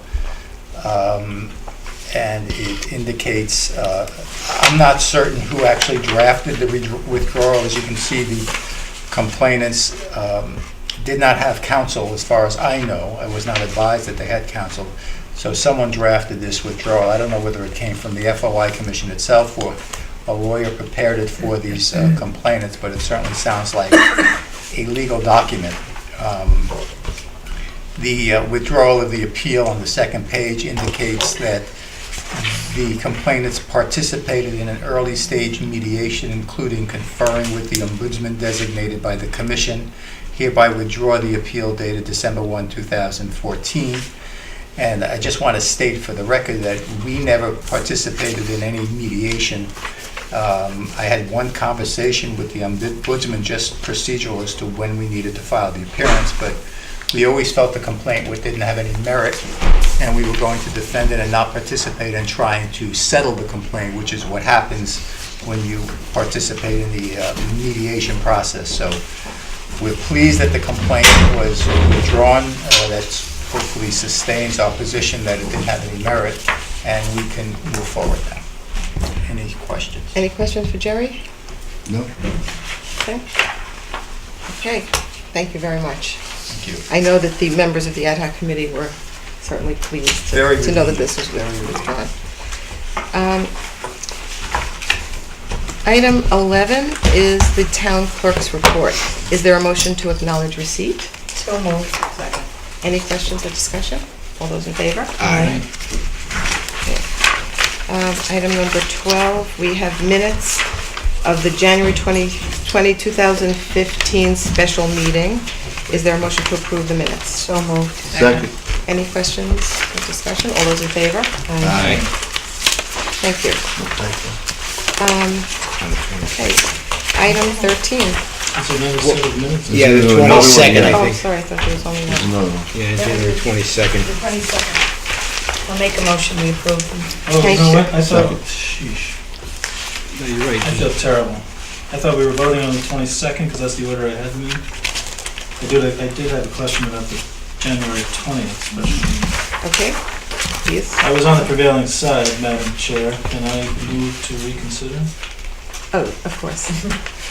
P: And it indicates, I'm not certain who actually drafted the withdrawal. As you can see, the complainants did not have counsel, as far as I know. I was not advised that they had counsel. So someone drafted this withdrawal. I don't know whether it came from the FOI Commission itself or a lawyer prepared it for these complainants, but it certainly sounds like a legal document. The withdrawal of the appeal on the second page indicates that the complainants participated in an early stage mediation, including conferring with the ombudsman designated by the commission, hereby withdraw the appeal dated December 1, 2014. And I just want to state for the record that we never participated in any mediation. I had one conversation with the ombudsman, just procedural as to when we needed to file the appearance, but we always felt the complaint didn't have any merit, and we were going to defend it and not participate in trying to settle the complaint, which is what happens when you participate in the mediation process. So we're pleased that the complaint was withdrawn. That hopefully sustains our position that it didn't have any merit, and we can move forward now. Any questions?
G: Any questions for Jerry?
B: No.
G: Okay. Okay, thank you very much.
P: Thank you.
G: I know that the members of the ad hoc committee were certainly pleased to know that this was withdrawn. Item 11 is the town clerk's report. Is there a motion to acknowledge receipt?
C: So moved.
G: Second. Any questions or discussion? All those in favor?
I: Aye.
G: Item number 12, we have minutes of the January 2015 special meeting. Is there a motion to approve the minutes?
C: So moved.
B: Second.
G: Any questions or discussion? All those in favor?
I: Aye.
G: Thank you. Okay, item 13.
N: It's another set of minutes.
I: Yeah, the
B: No, no,
I: 22nd,
B: no,
G: Oh,
I: I think.
G: sorry, I thought there was only one.
B: No, no.
I: Yeah, January 22nd.
C: I'll make a motion, we approve them.
N: Oh,
G: Thank
N: you know
G: you.
N: what? I thought, sheesh,
I: No, you're right.
N: I feel terrible. I thought we were voting on the 22nd because that's the order I had in me. I did have a question about the January 20th special meeting.
G: Okay, please.
N: I was on the prevailing side, Madam Chair. Can I move to reconsider,
G: Oh, of course,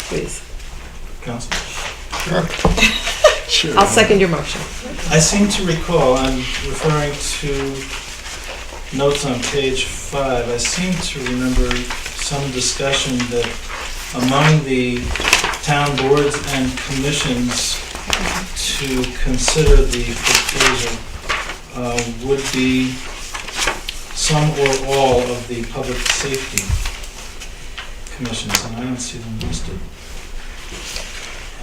G: please.
N: Council?
B: Sure.
G: I'll second your motion.
N: I seem to recall, I'm referring to notes on page 5, I seem to remember some discussion that among the town boards and commissions to consider the proposal would be some or all of the public safety commissions, and I don't see them listed.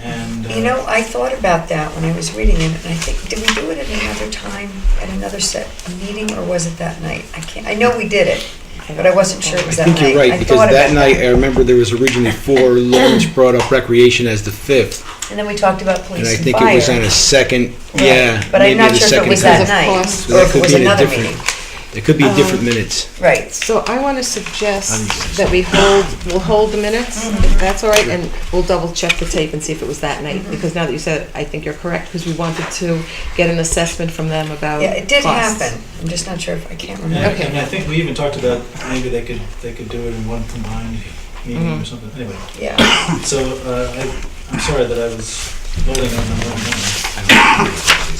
N: And
C: I thought about that when I was reading it, and I think, did we do it at another time, at another set meeting, or was it that night? I know we did it, but I wasn't sure it was
I: I
C: that night.
I: think you're right, because
C: thought
I: that
C: about
I: night, I remember there was originally 4, Lawrence brought up recreation as the 5th,
C: And then we talked about
I: and
C: police
I: I
C: and
I: think it was on
C: fire.
I: a second,
C: Right.
I: yeah.
C: But I'm
I: maybe
C: not
I: the
C: sure if it
I: second
C: was
I: time.
C: that night,
G: cost.
I: So
C: or
I: that
C: if it
I: could
C: was
I: be in a
C: another
I: different-
C: meeting.
I: It could be different minutes.
C: Right.
G: So I want to suggest that we'll hold the minutes, if that's all right, and we'll double check the tape and see if it was that night, because now that you said it, I think you're correct, because we wanted to get an assessment from them about
C: Yeah, it did
G: costs.
C: happen. I'm just not sure if I can't
N: Yeah,
C: remember.
G: Okay.
N: and I think we even talked about maybe they could do it in one combined meeting or something, anyway.
C: Yeah.
N: So, I'm sorry that I was voting on the wrong one.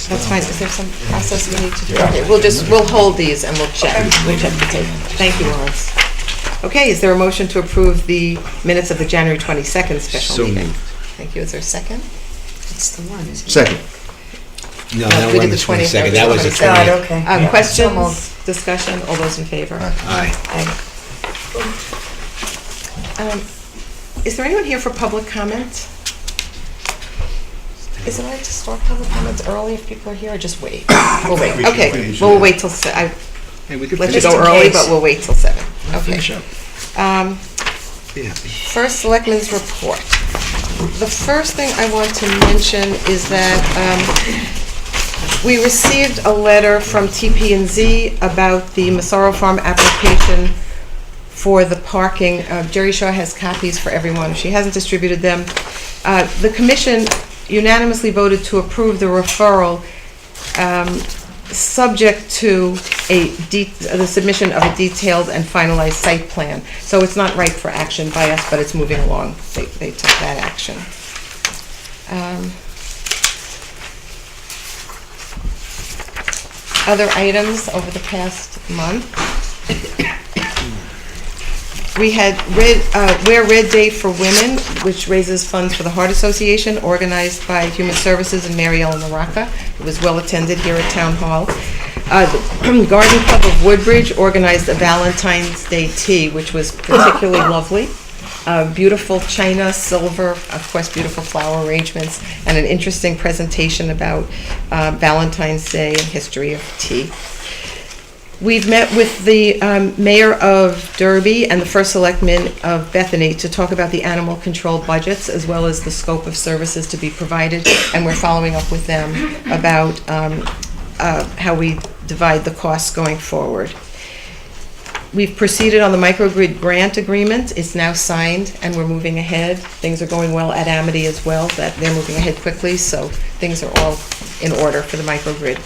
G: That's fine, is there some process we need to do? Okay, we'll hold these and we'll check the tape. Thank you, Lawrence. Okay, is there a motion to approve the minutes of the January 22nd special
I: So
G: meeting?
I: moved.
G: Thank you, is there a second?
C: It's the one, isn't it?
B: Second.
I: No, that
G: we
I: one
G: did
I: was
G: the 20th.
I: 22nd. That was the
C: God,
I: 20th.
C: okay. Yeah.
G: Questions, discussion, all those in favor?
I: Aye.
G: Is there anyone here for public comment? Is it all right to start public comments early if people are here, or just wait? We'll wait,
I: we should
G: okay.
I: wait.
G: We'll wait till,
I: Hey, we could
G: let you
I: finish
G: go
I: up.
G: early, but we'll wait till 7. Okay.
I: Finish up. Yeah.
G: First, Selectmen's report. The first thing I want to mention is that we received a letter from TP&Z about the Massaro Farm application for the parking. Jerry Shaw has copies for everyone. She hasn't distributed them. The commission unanimously voted to approve the referral, subject to the submission of a detailed and finalized site plan. So it's not right for action by us, but it's moving along. They took that action. Other items over the past month. We had Wear Red Day for Women, which raises funds for the Heart Association, organized by Human Services and Mary Ellen Naraka. It was well attended here at Town Hall. The Garden Club of Woodbridge organized a Valentine's Day tea, which was particularly lovely. Beautiful china, silver, of course, beautiful flower arrangements, and an interesting presentation about Valentine's Day and history of tea. We've met with the mayor of Derby and the first selectman of Bethany to talk about the animal control budgets as well as the scope of services to be provided, and we're following up with them about how we divide the costs going forward. We've proceeded on the microgrid grant agreement. It's now signed and we're moving ahead. Things are going well at Amity as well, that they're moving ahead quickly, so things are all in order for the microgrid.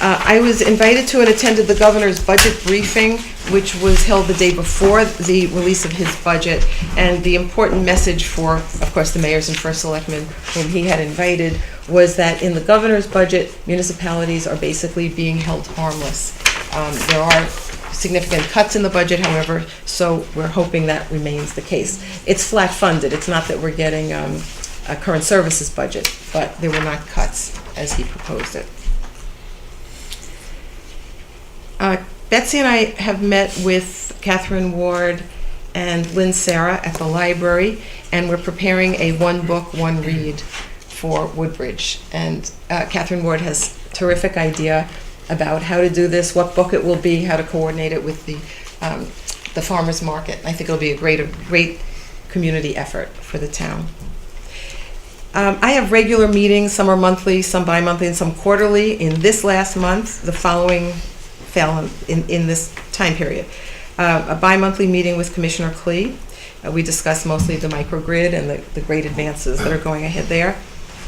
G: I was invited to and attended the governor's budget briefing, which was held the day before the release of his budget. And the important message for, of course, the mayors and first selectmen whom he had invited was that in the governor's budget, municipalities are basically being held harmless. There are significant cuts in the budget, however, so we're hoping that remains the case. It's flat funded. It's not that we're getting a current services budget, but there were not cuts as he proposed it. Betsy and I have met with Catherine Ward and Lynn Sarah at the library, and we're preparing a one book, one read for Woodbridge. And Catherine Ward has a terrific idea about how to do this, what book it will be, how to coordinate it with the farmers market. I think it'll be a great community effort for the town. I have regular meetings, some are monthly, some bi-monthly, and some quarterly. In this last month, the following fell in this time period. A bi-monthly meeting with Commissioner Klee. We discussed mostly the microgrid and the great advances that are going ahead there.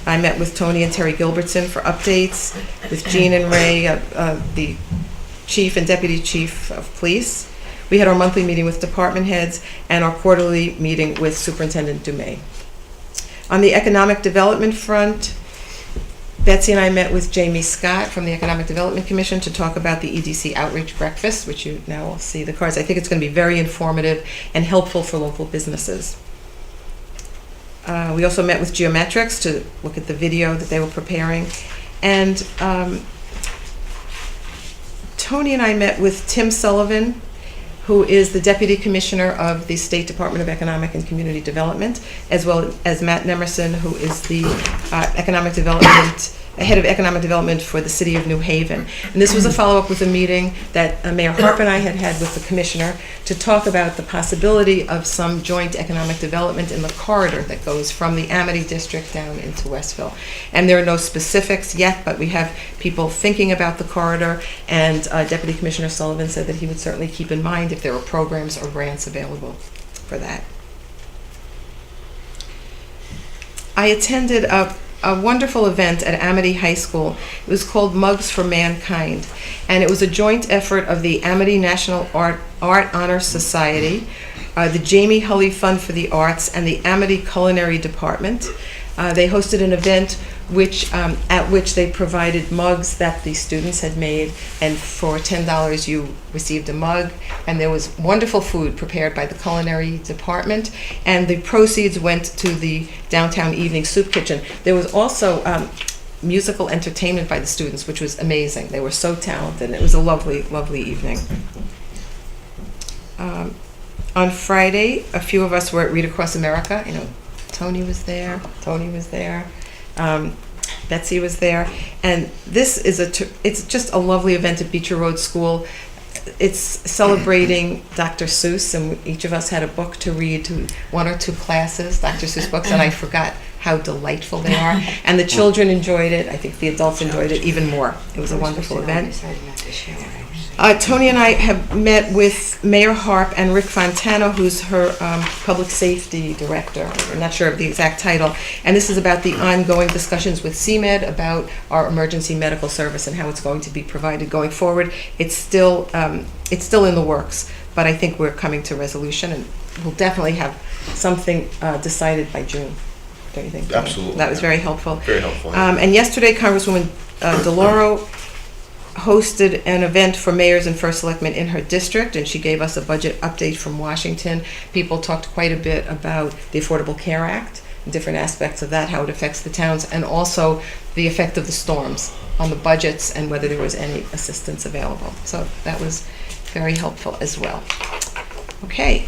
G: I met with Tony and Terry Gilbertson for updates, with Jean and Ray, the chief and deputy chief of police. We had our monthly meeting with department heads and our quarterly meeting with Superintendent Dumais. On the economic development front, Betsy and I met with Jamie Scott from the Economic Development Commission to talk about the EDC Outreach Breakfast, which you now will see the cards. I think it's going to be very informative and helpful for local businesses. We also met with Geometrics to look at the video that they were preparing. And Tony and I met with Tim Sullivan, who is the Deputy Commissioner of the State Department of Economic and Community Development, as well as Matt Nemerson, who is the Head of Economic Development for the City of New Haven. And this was a follow-up with a meeting that Mayor Harp and I had with the Commissioner to talk about the possibility of some joint economic development in the corridor that goes from the Amity District down into Westville. And there are no specifics yet, but we have people thinking about the corridor, and Deputy Commissioner Sullivan said that he would certainly keep in mind if there were programs or grants available for that. I attended a wonderful event at Amity High School. It was called Mugs for Mankind, and it was a joint effort of the Amity National Art Honor Society, the Jamie Hulley Fund for the Arts, and the Amity Culinary Department. They hosted an event at which they provided mugs that the students had made, and for $10 you received a mug, and there was wonderful food prepared by the culinary department, and the proceeds went to the downtown evening soup kitchen. There was also musical entertainment by the students, which was amazing. They were so talented. It was a lovely, lovely evening. On Friday, a few of us were at Read Across America. You know, Tony was there, Betsy was there, and this is it's just a lovely event at Beecher Road School. It's celebrating Dr. Seuss, and each of us had a book to read to one or two classes, Dr. Seuss books, and I forgot how delightful they are. And the children enjoyed it. I think the adults enjoyed it even more. It was a wonderful event. Tony and I have met with Mayor Harp and Rick Fontana, who's her public safety director. I'm not sure of the exact title. And this is about the ongoing discussions with CMed about our emergency medical service and how it's going to be provided going forward. It's still in the works, but I think we're coming to resolution, and we'll definitely have something decided by June. Don't you think?
J: Absolutely.
G: That was very helpful.
J: Very helpful.
G: And yesterday, Congresswoman DeLauro hosted an event for mayors and first selectmen in her district, and she gave us a budget update from Washington. People talked quite a bit about the Affordable Care Act, different aspects of that, how it affects the towns, and also the effect of the storms on the budgets and whether there was any assistance available. So that was very helpful as well. Okay,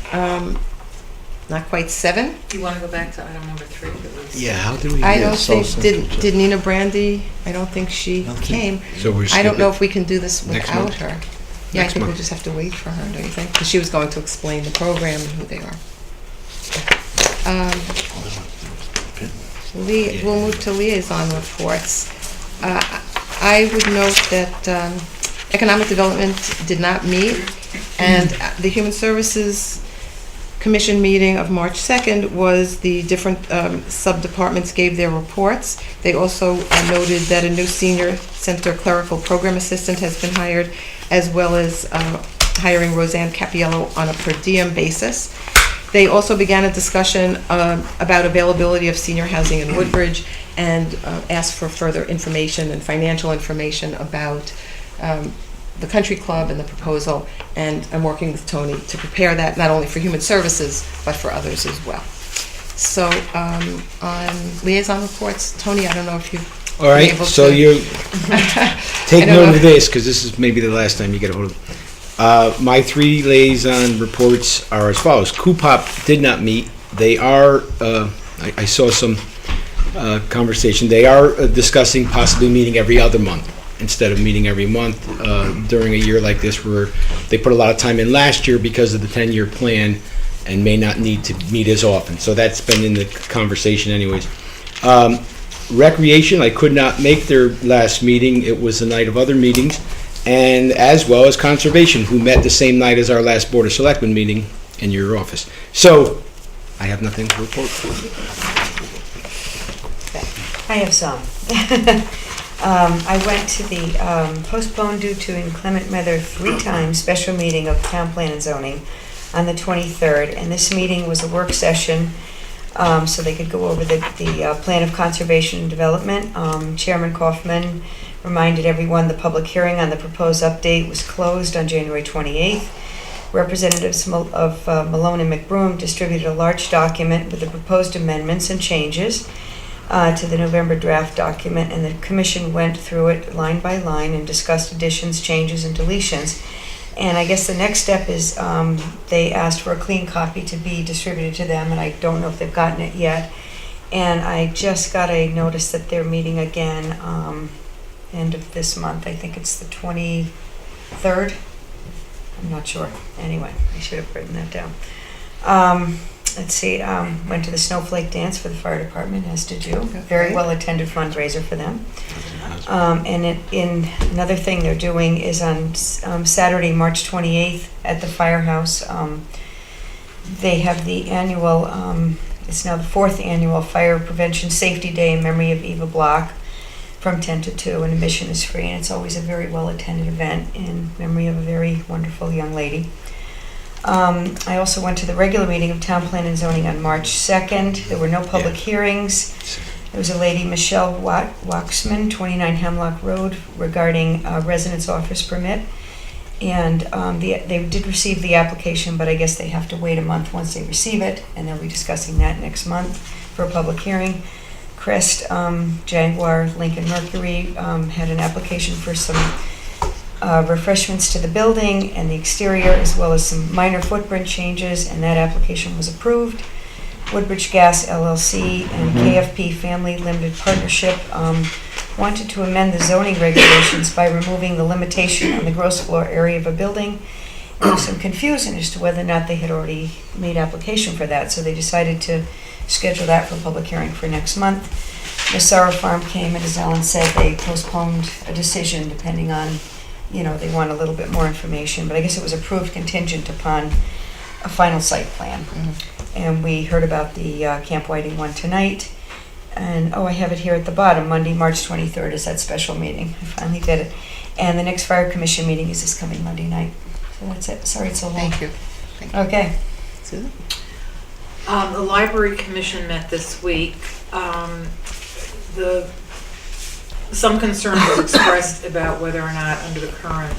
G: not quite 7.
C: Do you want to go back to item number 3 that was?
I: Yeah, how did we?
G: I don't think, did Nina Brandy, I don't think she came.
I: So we're
G: I don't know
I: skipping
G: if we can do this
I: next
G: without
I: month?
G: her. Yeah, I
I: Next
G: think we'll
I: month.
G: just have to wait for her, don't you think? Because she was going to explain the program and who they are. We'll move to liaison reports. I would note that Economic Development did not meet, and the Human Services Commission meeting of March 2nd was the different sub-departments gave their reports. They also noted that a new senior center clerical program assistant has been hired, as well as hiring Roseanne Capiello on a per diem basis. They also began a discussion about availability of senior housing in Woodbridge, and asked for further information and financial information about the country club and the proposal, and I'm working with Tony to prepare that, not only for Human Services, but for others as well. So on liaison reports, Tony, I don't know if you've
I: All right,
G: been able
I: so
G: to-
I: you
G: I
I: take
G: don't
I: note
G: know.
I: of this, because this is maybe the last time you get a hold of. My 3 liaison reports are as follows. CUPOP did not meet. They are, I saw some conversation, they are discussing possibly meeting every other month instead of meeting every month during a year like this, where they put a lot of time in last year because of the 10-year plan and may not need to meet as often. So that's been in the conversation anyways. Recreation, I could not make their last meeting. It was the night of other meetings. And as well as Conservation, who met the same night as our last Board of Selectmen meeting in your office. So, I have nothing to report.
C: I have some. I went to the postponed due to inclement weather 3 times special meeting of Town Plan and Zoning on the 23rd, and this meeting was a work session so they could go over the plan of conservation and development. Chairman Kaufman reminded everyone the public hearing on the proposed update was closed on January 28th. Representatives of Malone and McBroom distributed a large document with the proposed amendments and changes to the November draft document, and the commission went through it line by line and discussed additions, changes, and deletions. And I guess the next step is they asked for a clean copy to be distributed to them, and I don't know if they've gotten it yet. And I just got a notice that they're meeting again end of this month. I think it's the 23rd. I'm not sure. Anyway, I should have written that down. Let's see, went to the Snowflake Dance for the fire department, as did you. Very well attended fundraiser for them. And in another thing they're doing is on Saturday, March 28th at the firehouse. They have the annual, it's now the 4th annual Fire Prevention Safety Day in memory of Eva Block from 10 to 2, and admission is free, and it's always a very well attended event in memory of a very wonderful young lady. I also went to the regular meeting of Town Plan and Zoning on March 2nd. There were no public hearings. There was a lady, Michelle Waxman, 29 Hemlock Road, regarding a residence office permit. And they did receive the application, but I guess they have to wait a month once they receive it, and they'll be discussing that next month for a public hearing. Crest Jaguar Lincoln Mercury had an application for some refreshments to the building and the exterior, as well as some minor footprint changes, and that application was approved. Woodbridge Gas LLC and KFP Family Limited Partnership wanted to amend the zoning regulations by removing the limitation on the gross floor area of a building. And there was some confusion as to whether or not they had already made application for that, so they decided to schedule that for public hearing for next month. Massaro Farm came, and as Ellen said, they postponed a decision depending on, they want a little bit more information, but I guess it was approved contingent upon a final site plan. And we heard about the Camp Whiting one tonight. And, I have it here at the bottom, Monday, March 23rd is that special meeting. I finally did it. And the next fire commission meeting is this coming Monday night. So that's it. Sorry it's so long.
G: Thank you.
C: Okay.
G: Susan?
M: The library commission met this week. Some concern was expressed about whether or not, under the current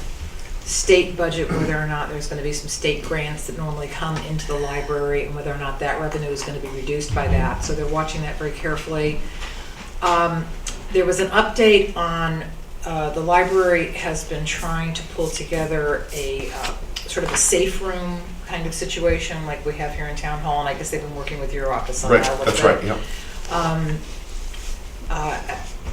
M: state budget, whether or not there's going to be some state grants that normally come into the library, and whether or not that revenue is going to be reduced by that. So they're watching that very carefully. There was an update on the library has been trying to pull together a sort of a safe room kind of situation like we have here in Town Hall, and I guess they've been working with your office on that a little bit.
J: Right, that's right,
M: yeah.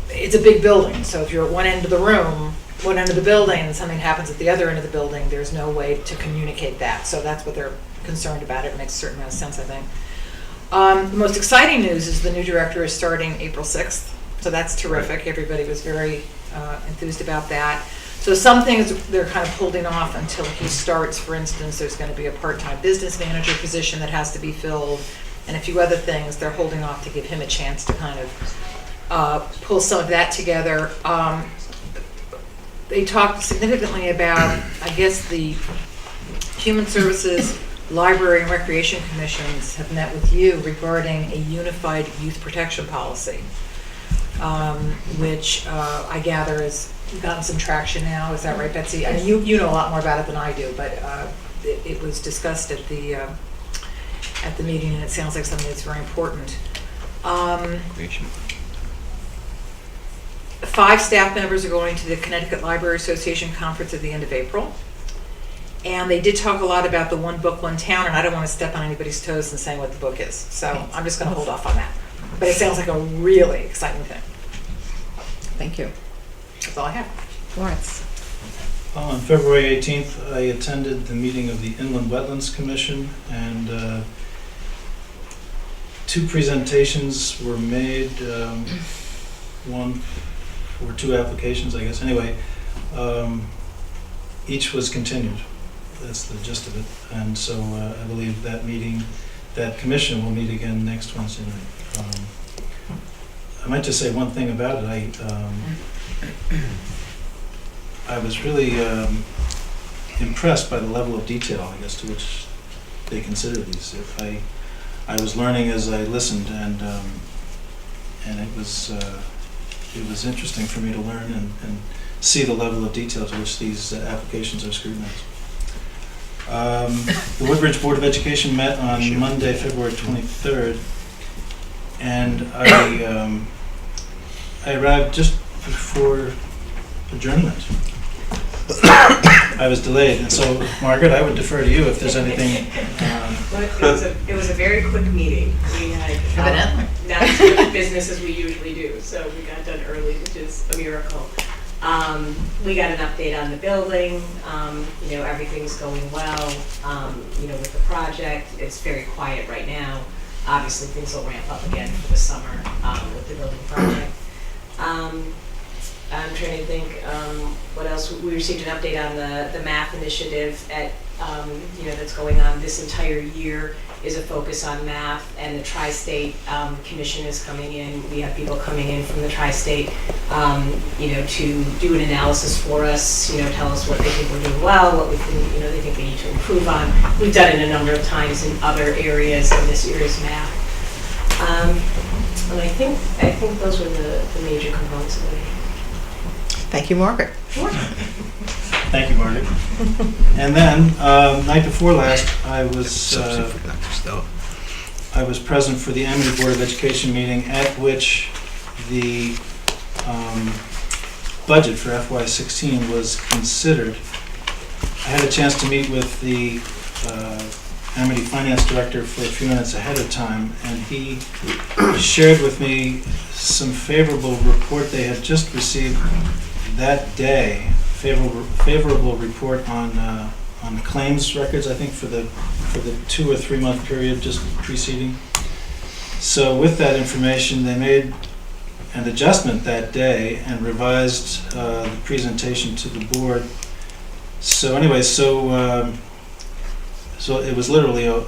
M: It's a big building, so if you're at one end of the room, one end of the building, and something happens at the other end of the building, there's no way to communicate that. So that's what they're concerned about. It makes a certain amount of sense, I think. The most exciting news is the new director is starting April 6th. So that's terrific. Everybody was very enthused about that. So some things they're kind of holding off until he starts. For instance, there's going to be a part-time business manager position that has to be filled, and a few other things. They're holding off to give him a chance to kind of pull some of that together. They talked significantly about, I guess, the Human Services, Library, and Recreation Commissions have met with you regarding a unified youth protection policy, which I gather has gotten some traction now. Is that right, Betsy? I mean, you know a lot more about it than I do, but it was discussed at the meeting, and it sounds like something that's very important. 5 staff members are going to the Connecticut Library Association conference at the end of April. And they did talk a lot about the One Book, One Town, and I don't want to step on anybody's toes in saying what the book is. So I'm just going to hold off on that. But it sounds like a really exciting thing.
G: Thank you.
M: That's all I have.
G: Lawrence?
N: On February 18th, I attended the meeting of the Inland Wetlands Commission, and 2 presentations were made, one or 2 applications, I guess. Anyway, each was continued. That's the gist of it. And so I believe that commission will meet again next Wednesday night. I might just say one thing about it. I was really impressed by the level of detail, I guess, to which they consider these. I was learning as I listened, and it was interesting for me to learn and see the level of detail to which these applications are scrutinized. The Woodbridge Board of Education met on Monday, February 23rd, and I arrived just before adjournment. I was delayed, and so, Margaret, I would defer to you if there's anything.
Q: It was a very quick meeting. We had not as much business as we usually do, so we got done early, which is a miracle. We got an update on the building. Everything's going well. With the project, it's very quiet right now. Obviously, things will ramp up again for the summer with the building project. I'm trying to think what else. We received an update on the math initiative that's going on this entire year is a focus on math, and the Tri-State Commission is coming in. We have people coming in from the Tri-State, to do an analysis for us, tell us what they think we're doing well, what we think, they think we need to improve on. We've done it a number of times in other areas, and this year is math. And I think those were the major components of it.
G: Thank you, Margaret.
Q: Sure.
N: Thank you, Margaret. And then, night before last, I was present for the Amity Board of Education meeting, at which the budget for FY16 was considered, I had a chance to meet with the Amity Finance Director for a few minutes ahead of time, and he shared with me some favorable report they had just received that day, favorable report on the claims records, I think, for the 2 or 3 month period just preceding. So with that information, they made an adjustment that day and revised the presentation to the board. So anyway, so it was literally a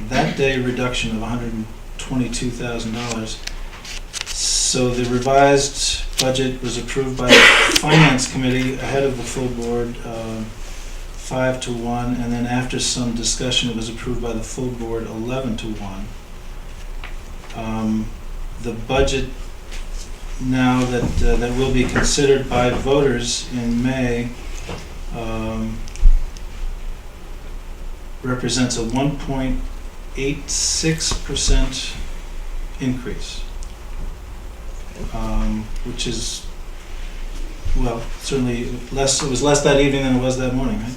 N: that day reduction of $122,000. So the revised budget was approved by the Finance Committee ahead of the full board, 5-1, and then after some discussion, it was approved by the full board, 11-1. The budget now that will be considered by voters in May represents a 1.86% increase, which is, well, certainly less. It was less that evening than it was that morning, right?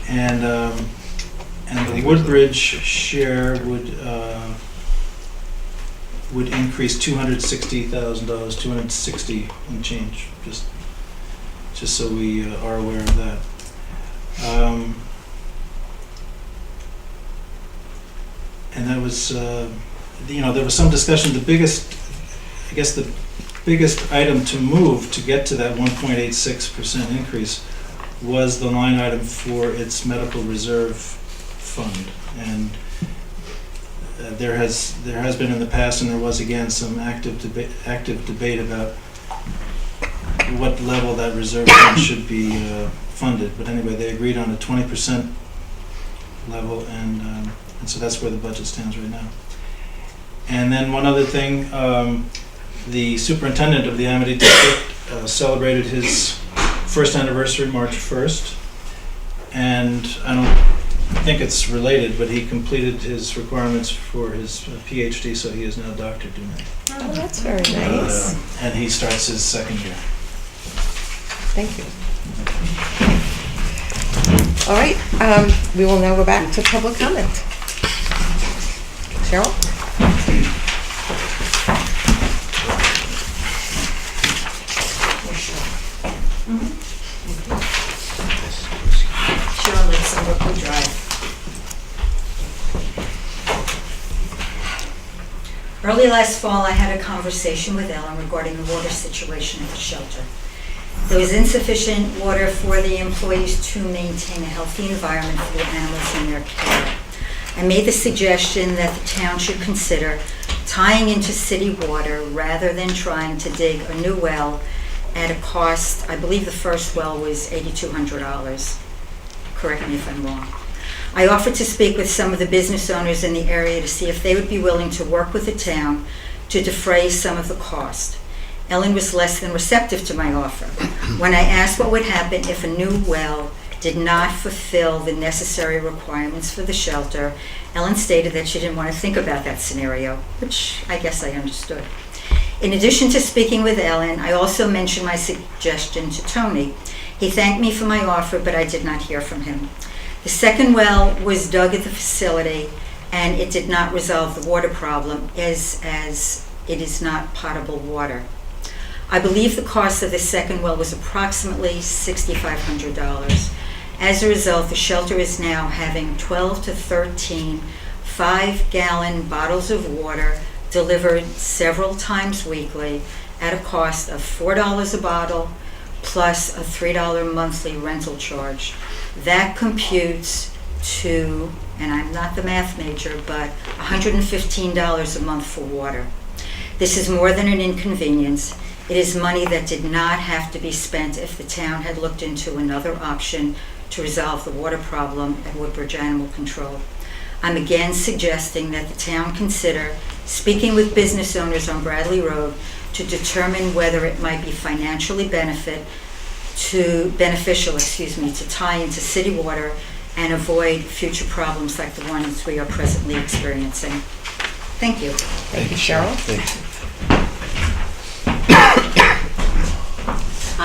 N: And the Woodbridge share would increase $260,000, 260 and change, just so we are aware of that. And that was, there was some discussion. The biggest item to move to get to that 1.86% increase was the line item for its medical reserve fund. And there has been in the past, and there was again some active debate about what level that reserve fund should be funded. But anyway, they agreed on a 20% level, and so that's where the budget stands right now. And then one other thing, the superintendent of the Amity District celebrated his first anniversary March 1st, and I don't think it's related, but he completed his requirements for his PhD, so he is now Dr. Dumais.
G: Oh, that's very nice.
N: And he starts his second year.
G: Thank you. All right, we will now go back to public comment. Cheryl?
R: Cheryl lives on Brooklyn Drive. Early last fall, I had a conversation with Ellen regarding the water situation at the shelter. There was insufficient water for the employees to maintain a healthy environment for the animals in their care. I made the suggestion that the town should consider tying into city water rather than trying to dig a new well at a cost, I believe the first well was $8,200. Correct me if I'm wrong. I offered to speak with some of the business owners in the area to see if they would be willing to work with the town to defray some of the cost. Ellen was less than receptive to my offer. When I asked what would happen if a new well did not fulfill the necessary requirements for the shelter, Ellen stated that she didn't want to think about that scenario, which I guess I understood. In addition to speaking with Ellen, I also mentioned my suggestion to Tony. He thanked me for my offer, but I did not hear from him. The second well was dug at the facility, and it did not resolve the water problem as it is not potable water. I believe the cost of the second well was approximately $6,500. As a result, the shelter is now having 12 to 13 5-gallon bottles of water delivered several times weekly at a cost of $4 a bottle plus a $3 monthly rental charge. That computes to, and I'm not the math major, but $115 a month for water. This is more than an inconvenience. It is money that did not have to be spent if the town had looked into another option to resolve the water problem at Woodbridge Animal Control. I'm again suggesting that the town consider speaking with business owners on Bradley Road to determine whether it might be financially beneficial to tie into city water and avoid future problems like the ones we are presently experiencing. Thank you.
G: Thank you, Cheryl.
B: Thank you.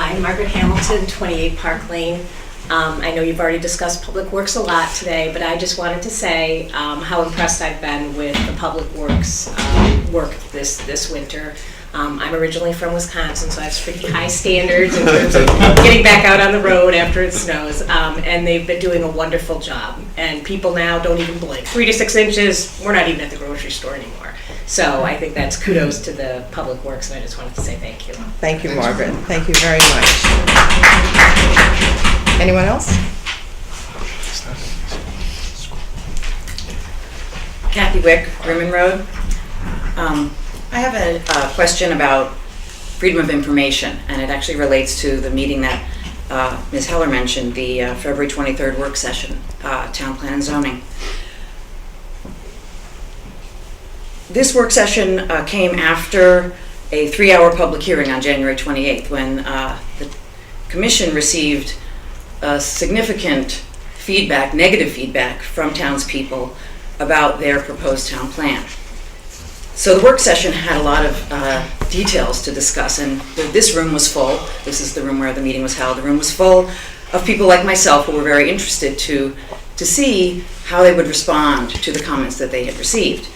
Q: Hi, Margaret Hamilton, 28 Park Lane. I know you've already discussed Public Works a lot today, but I just wanted to say how impressed I've been with the Public Works work this winter. I'm originally from Wisconsin, so I have pretty high standards in terms of getting back out on the road after it snows, and they've been doing a wonderful job. And people now don't even blink. 3 to 6 inches, we're not even at the grocery store anymore. So I think that's kudos to the Public Works, and I just wanted to say thank you.
G: Thank you, Margaret. Thank you very much. Anyone else?
S: Kathy Wick, Rimmon Road. I have a question about freedom of information, and it actually relates to the meeting that Ms. Heller mentioned, the February 23rd work session, Town Plan and Zoning. This work session came after a 3-hour public hearing on January 28th, when the Commission received significant feedback, negative feedback from townspeople about their proposed town plan. So the work session had a lot of details to discuss, and this room was full. This is the room where the meeting was held. The room was full of people like myself who were very interested to see how they would respond to the comments that they had received.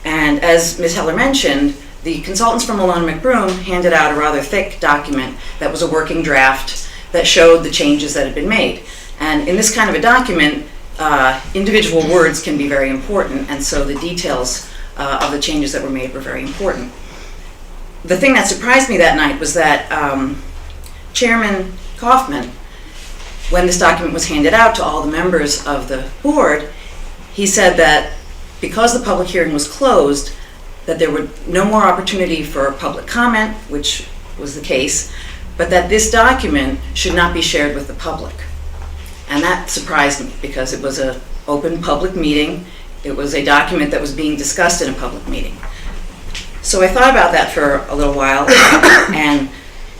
S: And as Ms. Heller mentioned, the consultants from Malone and McBroom handed out a rather thick document that was a working draft that showed the changes that had been made. And in this kind of a document, individual words can be very important, and so the details of the changes that were made were very important. The thing that surprised me that night was that Chairman Kaufman, when this document was handed out to all the members of the board, he said that because the public hearing was closed, that there would no more opportunity for public comment, which was the case, but that this document should not be shared with the public. And that surprised me because it was an open public meeting. It was a document that was being discussed in a public meeting. So I thought about that for a little while, and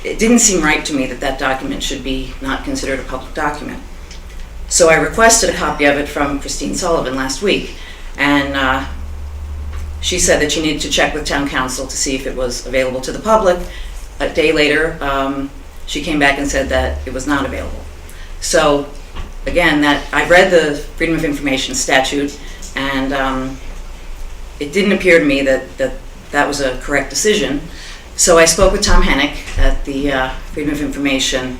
S: it didn't seem right to me that that document should be not considered a public document. So I requested a copy of it from Christine Sullivan last week, and she said that she needed to check with town council to see if it was available to the public. A day later, she came back and said that it was not available. So again, I've read the Freedom of Information statute, and it didn't appear to me that was a correct decision. So I spoke with Tom Hennick at the Freedom of Information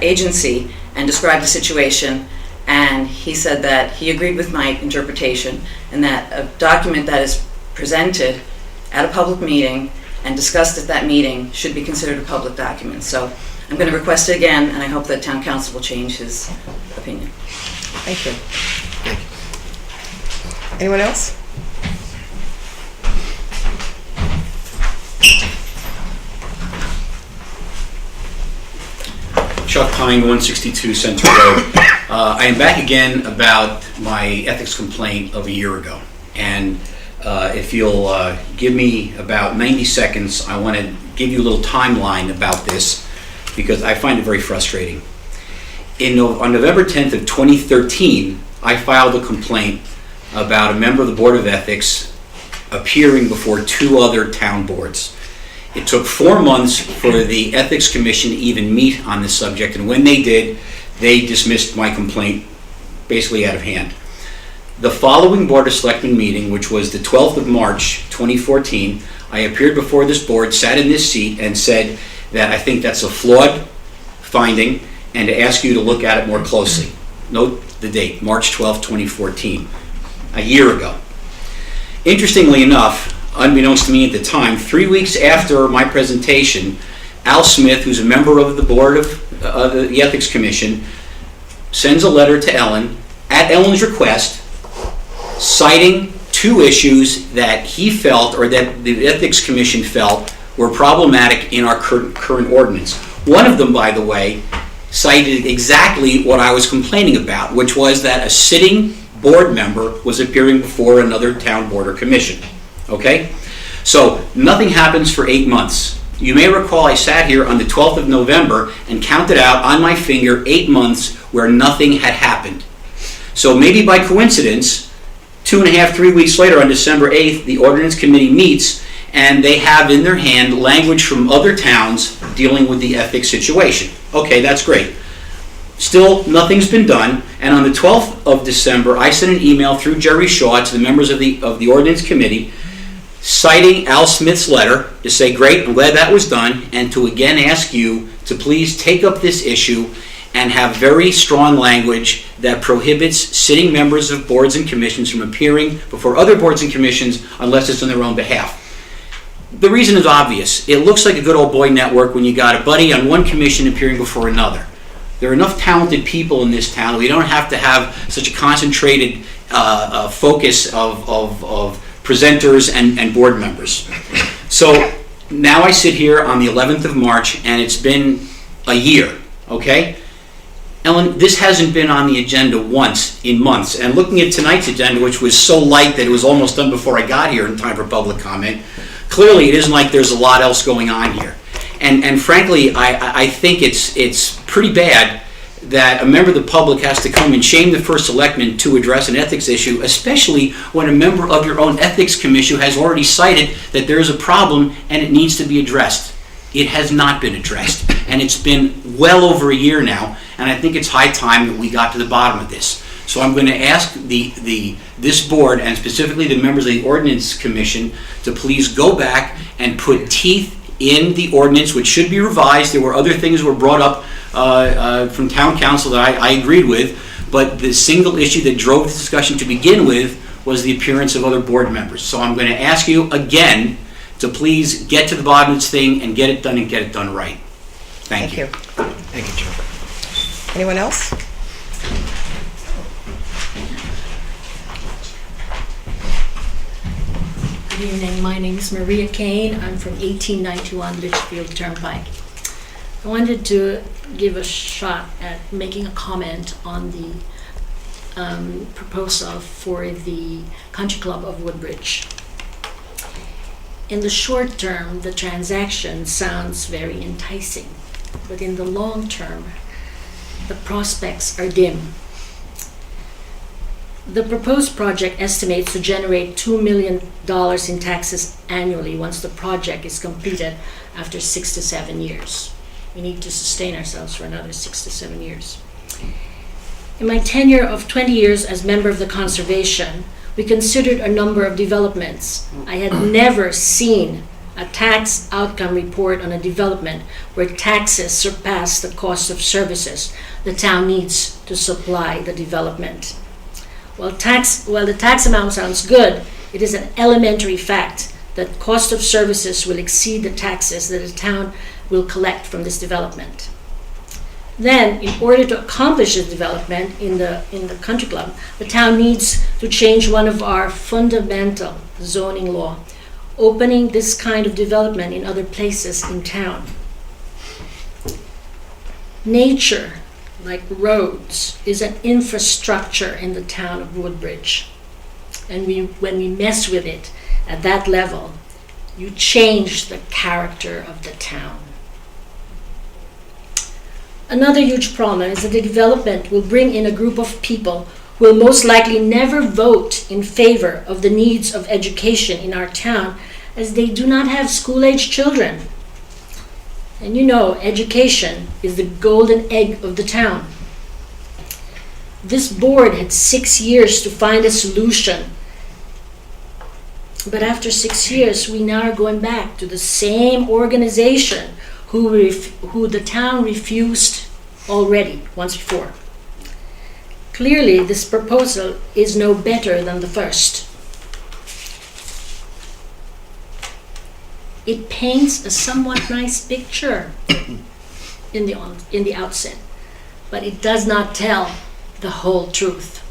S: Agency and described the situation, and he said that he agreed with my interpretation, and that a document that is presented at a public meeting and discussed at that meeting should be considered a public document. So I'm going to request it again, and I hope that town council will change his opinion.
G: Thank you. Anyone else?
T: Chuck Pine, 162 Central Road. I am back again about my ethics complaint of a year ago. And if you'll give me about 90 seconds, I want to give you a little timeline about this because I find it very frustrating. On November 10th of 2013, I filed a complaint about a member of the Board of Ethics appearing before 2 other town boards. It took 4 months for the Ethics Commission to even meet on this subject, and when they did, they dismissed my complaint basically out of hand. The following Board of Selectmen meeting, which was the 12th of March 2014, I appeared before this board, sat in this seat, and said that I think that's a flawed finding and to ask you to look at it more closely. Note the date, March 12th, 2014, a year ago. Interestingly enough, unbeknownst to me at the time, 3 weeks after my presentation, Al Smith, who's a member of the board of the Ethics Commission, sends a letter to Ellen, at Ellen's request, citing 2 issues that he felt, or that the Ethics Commission felt, were problematic in our current ordinance. One of them, by the way, cited exactly what I was complaining about, which was that a sitting board member was appearing before another town board or commission. Okay? So nothing happens for 8 months. You may recall I sat here on the 12th of November and counted out on my finger 8 months where nothing had happened. So maybe by coincidence, 2.5, 3 weeks later on December 8th, the Ordinance Committee meets and they have in their hand language from other towns dealing with the ethics situation. Okay, that's great. Still, nothing's been done, and on the 12th of December, I sent an email through Jerry Shaw to the members of the Ordinance Committee, citing Al Smith's letter to say, great, I'm glad that was done, and to again ask you to please take up this issue and have very strong language that prohibits sitting members of boards and commissions from appearing before other boards and commissions unless it's on their own behalf. The reason is obvious. It looks like a good old boy network when you got a buddy on one commission appearing before another. There are enough talented people in this town. We don't have to have such a concentrated focus of presenters and board members. So now I sit here on the 11th of March, and it's been a year, okay? Ellen, this hasn't been on the agenda once in months. And looking at tonight's agenda, which was so light that it was almost done before I got here in time for public comment, clearly it isn't like there's a lot else going on here. And frankly, I think it's pretty bad that a member of the public has to come and shame the first selectman to address an ethics issue, especially when a member of your own ethics commission has already cited that there's a problem and it needs to be addressed. It has not been addressed, and it's been well over a year now, and I think it's high time that we got to the bottom of this. So I'm going to ask this board, and specifically the members of the Ordinance Commission, to please go back and put teeth in the ordinance, which should be revised. There were other things that were brought up from town council that I agreed with, but the single issue that drove the discussion to begin with was the appearance of other board members. So I'm going to ask you again to please get to the bottom of this thing and get it done and get it done right. Thank you.
G: Thank you, Joe. Anyone else?
U: Good evening, my name is Maria Kane. I'm from 1891 Litchfield Turnpike. I wanted to give a shot at making a comment on the proposal for the Country Club of Woodbridge. In the short term, the transaction sounds very enticing, but in the long term, the prospects are dim. The proposed project estimates to generate $2 million in taxes annually once the project is completed after 6 to 7 years. We need to sustain ourselves for another 6 to 7 years. In my tenure of 20 years as member of the Conservation, we considered a number of developments. I had never seen a tax outcome report on a development where taxes surpass the cost of services the town needs to supply the development. While the tax amount sounds good, it is an elementary fact that cost of services will exceed the taxes that the town will collect from this development. Then, in order to accomplish the development in the country club, the town needs to change one of our fundamental zoning law, opening this kind of development in other places in town. Nature, like roads, is an infrastructure in the town of Woodbridge. And when we mess with it at that level, you change the character of the town. Another huge problem is that the development will bring in a group of people who will most likely never vote in favor of the needs of education in our town, as they do not have school-age children. And you know, education is the golden egg of the town. This board had 6 years to find a solution. But after 6 years, we now are going back to the same organization who the town refused already once before. Clearly, this proposal is no better than the first. It paints a somewhat nice picture in the outset, but it does not tell the whole truth.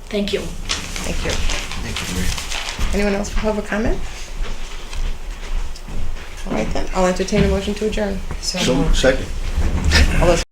U: Thank you.
G: Thank you. Thank you, Maria. Anyone else for public comment? All right then, I'll entertain a motion to adjourn.
B: So, second.
G: All those